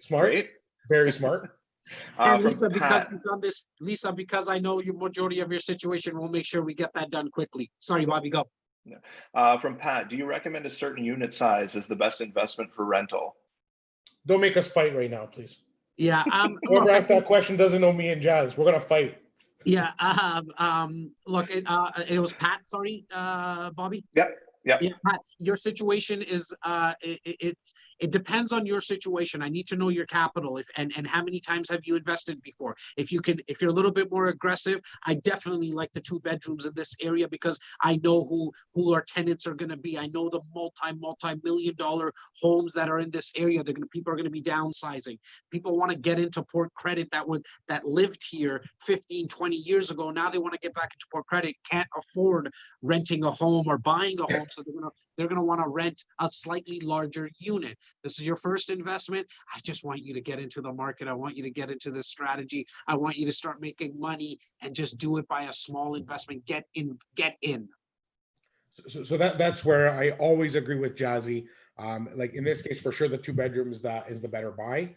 Smart. Great. Very smart. And Lisa, because you've done this, Lisa, because I know your majority of your situation, we'll make sure we get that done quickly. Sorry, Bobby, go. From Pat, do you recommend a certain unit size as the best investment for rental? Don't make us fight right now, please. Yeah. Whoever asked that question doesn't know me and Jas. We're gonna fight. Yeah. Look, it was Pat. Sorry, Bobby. Yep. Yeah, Pat, your situation is it depends on your situation. I need to know your capital and how many times have you invested before. If you're a little bit more aggressive, I definitely like the 2 bedrooms in this area, because I know who our tenants are going to be. I know the multi-million-dollar homes that are in this area. People are going to be downsizing. People want to get into Port Credit that lived here 15, 20 years ago. Now they want to get back into Port Credit, can't afford renting a home or buying a home. So they're gonna want to rent a slightly larger unit. This is your first investment. I just want you to get into the market. I want you to get into this strategy. I want you to start making money and just do it by a small investment. Get in. So that's where I always agree with Jazzy. Like in this case, for sure, the 2 bedrooms is the better buy.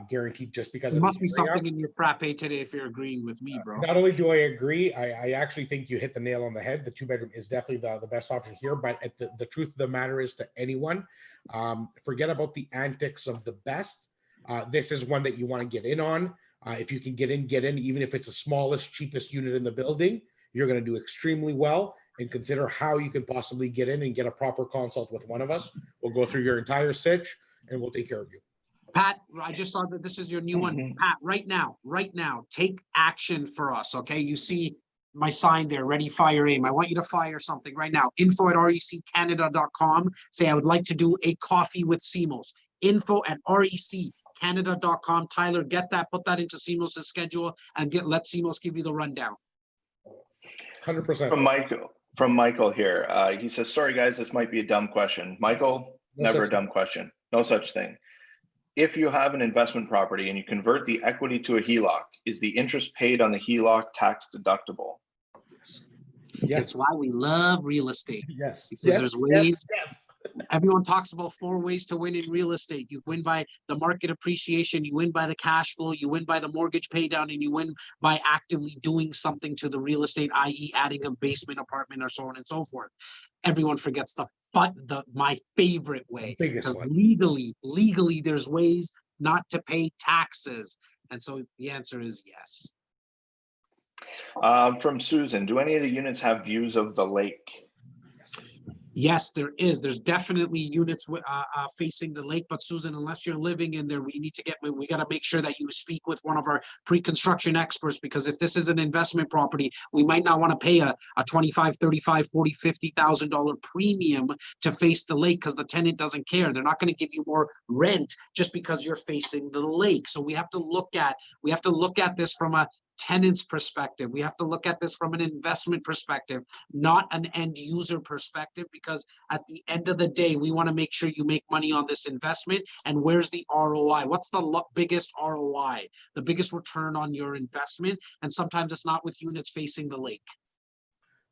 Guaranteed, just because there must be something in your frappe today if you're agreeing with me, bro. Not only do I agree, I actually think you hit the nail on the head. The 2 bedroom is definitely the best option here. But the truth of the matter is, to anyone, forget about the antics of the best. This is one that you want to get in on. If you can get in, even if it's the smallest, cheapest unit in the building. you're going to do extremely well, and consider how you can possibly get in and get a proper consult with one of us. We'll go through your entire sitch and we'll take care of you. Pat, I just saw that this is your new one. Pat, right now, take action for us, okay? You see my sign there, ready, fire, aim. I want you to fire something right now. info@reccanada.com. Say, I would like to do a coffee with Simos. info@reccanada.com. Tyler, get that, put that into Simos' schedule, and let Simos give you the rundown. 100%. From Michael here. He says, sorry guys, this might be a dumb question. Michael, never a dumb question. No such thing. If you have an investment property and you convert the equity to a HELOC, is the interest paid on the HELOC tax deductible? Yes. That's why we love real estate. Yes. Because there's ways. Yes. Everyone talks about 4 ways to win in real estate. You win by the market appreciation, you win by the cash flow, you win by the mortgage pay down, and you win by actively doing something to the real estate, i.e. adding a basement apartment or so on and so forth. Everyone forgets my favorite way, because legally there's ways not to pay taxes. And so the answer is yes. From Susan, do any of the units have views of the lake? Yes, there is. There's definitely units facing the lake, but Susan, unless you're living in there, we got to make sure that you speak with one of our pre-construction experts, because if this is an investment property, we might not want to pay a $25,000, $35,000, $40,000, $50,000 premium to face the lake, because the tenant doesn't care. They're not going to give you more rent just because you're facing the lake. So we have to look at this from a tenant's perspective. We have to look at this from an investment perspective, not an end user perspective, because at the end of the day, we want to make sure you make money on this investment. And where's the ROI? What's the biggest ROI, the biggest return on your investment? And sometimes it's not with units facing the lake.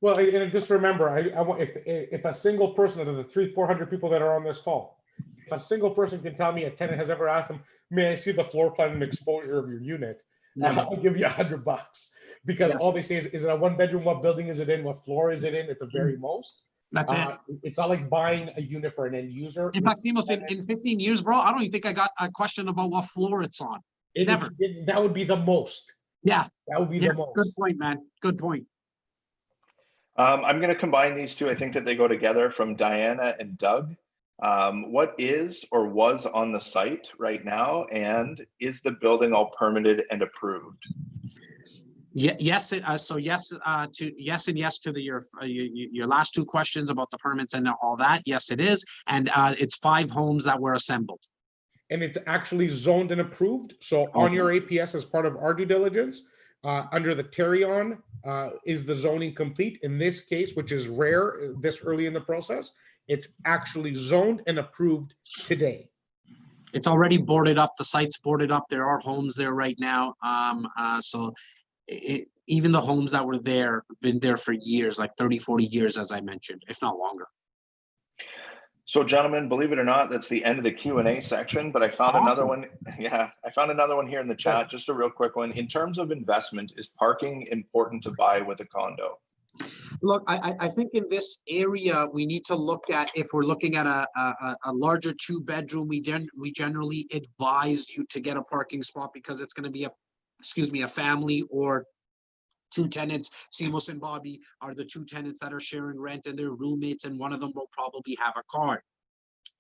Well, and just remember, I want, if a single person out of the 300-400 people that are on this call, if a single person can tell me a tenant has ever asked them, may I see the floor plan and exposure of your unit? I'll give you $100, because all they say is it a 1-bedroom? What building is it in? What floor is it in? At the very most. That's it. It's not like buying a unit for an end user. In fact, Simos, in 15 years, bro, I don't even think I got a question about what floor it's on. Never. That would be the most. Yeah. That would be the most. Good point, man. Good point. I'm going to combine these two. I think that they go together, from Diana and Doug. What is or was on the site right now, and is the building all permitted and approved? Yeah, yes. So yes to yes and yes to your last 2 questions about the permits and all that. Yes, it is, and it's 5 homes that were assembled. And it's actually zoned and approved. So on your APS, as part of our due diligence, under the Terrion, is the zoning complete? In this case, which is rare this early in the process, it's actually zoned and approved today. It's already boarded up. The site's boarded up. There are homes there right now. Even the homes that were there, been there for years, like 30, 40 years, as I mentioned, if not longer. So gentlemen, believe it or not, that's the end of the Q&A section, but I found another one. Yeah, I found another one here in the chat, just a real quick one. In terms of investment, is parking important to buy with a condo? Look, I think in this area, we need to look at, if we're looking at a larger 2-bedroom, we generally advise you to get a parking spot, because it's going to be a family or 2 tenants. Simos and Bobby are the 2 tenants that are sharing rent, and they're roommates, and one of them will probably have a car.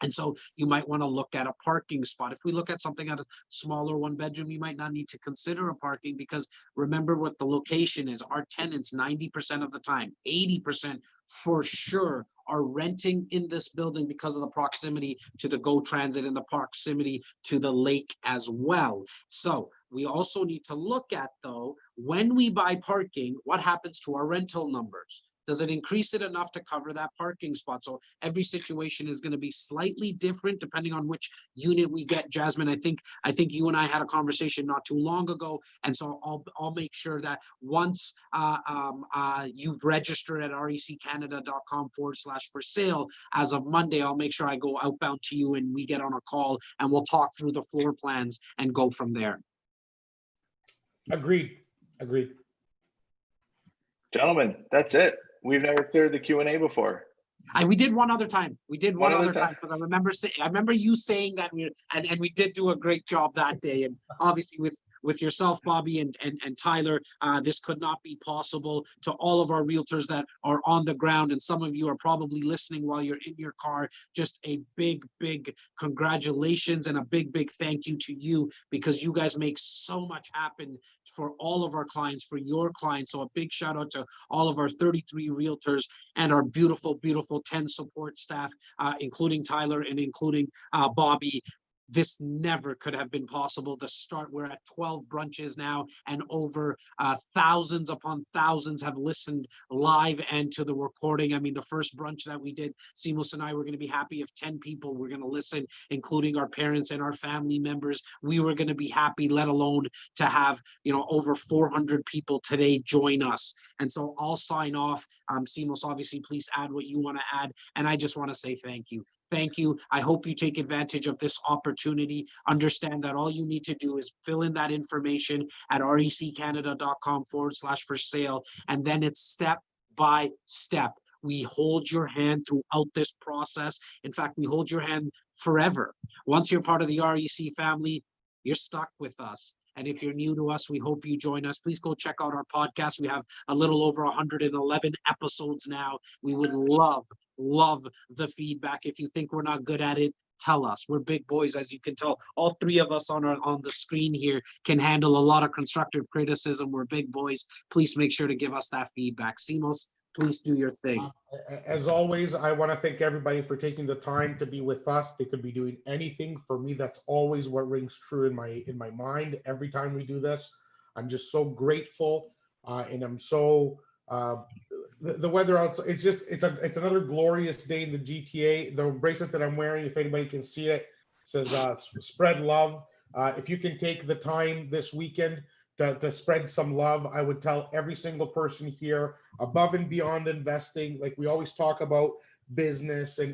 And so you might want to look at a parking spot. If we look at something at a smaller 1-bedroom, you might not need to consider a parking, because remember what the location is. Our tenants, 90% of the time, 80% for sure, are renting in this building because of the proximity to the GO Transit and the proximity to the lake as well. So we also need to look at, though, when we buy parking, what happens to our rental numbers? Does it increase it enough to cover that parking spot? So every situation is going to be slightly different depending on which unit we get. Jasmine, I think you and I had a conversation not too long ago, and so I'll make sure that once you've registered at reccanada.com/for sale as of Monday, I'll make sure I go outbound to you and we get on a call and we'll talk through the floor plans and go from there. Agreed. Gentlemen, that's it. We've never cleared the Q&A before. We did one other time. We did one other time, because I remember you saying that we did do a great job that day. And obviously with yourself, Bobby, and Tyler, this could not be possible. To all of our realtors that are on the ground, and some of you are probably listening while you're in your car, just a big, big congratulations and a big, big thank you to you, because you guys make so much happen for all of our clients, for your clients. So a big shout out to all of our 33 realtors and our beautiful, beautiful 10 support staff, including Tyler and including Bobby. This never could have been possible. The start, we're at 12 brunches now, and over thousands upon thousands have listened live and to the recording. I mean, the first brunch that we did, Simos and I were going to be happy if 10 people were going to listen, including our parents and our family members. We were going to be happy, let alone to have, you know, over 400 people today join us. And so I'll sign off. Simos, obviously, please add what you want to add. And I just want to say thank you. Thank you. I hope you take advantage of this opportunity. Understand that all you need to do is fill in that information at reccanada.com/for sale. And then it's step by step. We hold your hand throughout this process. In fact, we hold your hand forever. Once you're part of the REC family, you're stuck with us. And if you're new to us, we hope you join us. Please go check out our podcast. We have a little over 111 episodes now. We would love the feedback. If you think we're not good at it, tell us. We're big boys, as you can tell. All three of us on the screen here can handle a lot of constructive criticism. We're big boys. Please make sure to give us that feedback. Simos, please do your thing. As always, I want to thank everybody for taking the time to be with us. They could be doing anything. For me, that's always what rings true in my mind every time we do this. I'm just so grateful, and I'm so the weather outside. It's another glorious day in the GTA. The bracelet that I'm wearing, if anybody can see it, says "Spread Love." If you can take the time this weekend to spread some love, I would tell every single person here, above and beyond investing, like we always talk about business and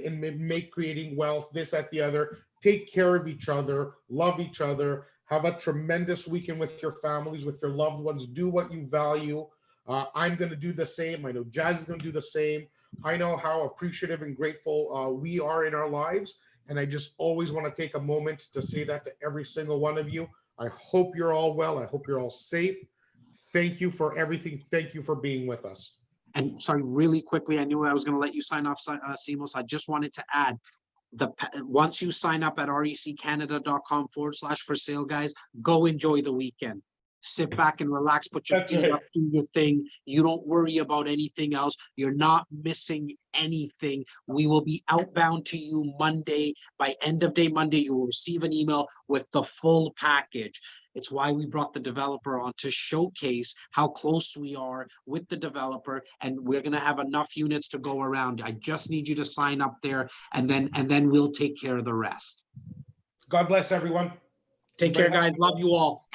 creating wealth, this, that, the other. Take care of each other, love each other, have a tremendous weekend with your families, with your loved ones. Do what you value. I'm going to do the same. I know Jas is going to do the same. I know how appreciative and grateful we are in our lives. And I just always want to take a moment to say that to every single one of you. I hope you're all well. I hope you're all safe. Thank you for everything. Thank you for being with us. And sorry, really quickly, I knew I was going to let you sign off, Simos. I just wanted to add, once you sign up at reccanada.com/for sale, guys, go enjoy the weekend. Sit back and relax, put your feet up, do your thing. You don't worry about anything else. You're not missing anything. We will be outbound to you Monday. By end of day Monday, you will receive an email with the full package. It's why we brought the developer on, to showcase how close we are with the developer, and we're going to have enough units to go around. I just need you to sign up there, and then we'll take care of the rest. God bless everyone. Take care, guys. Love you all.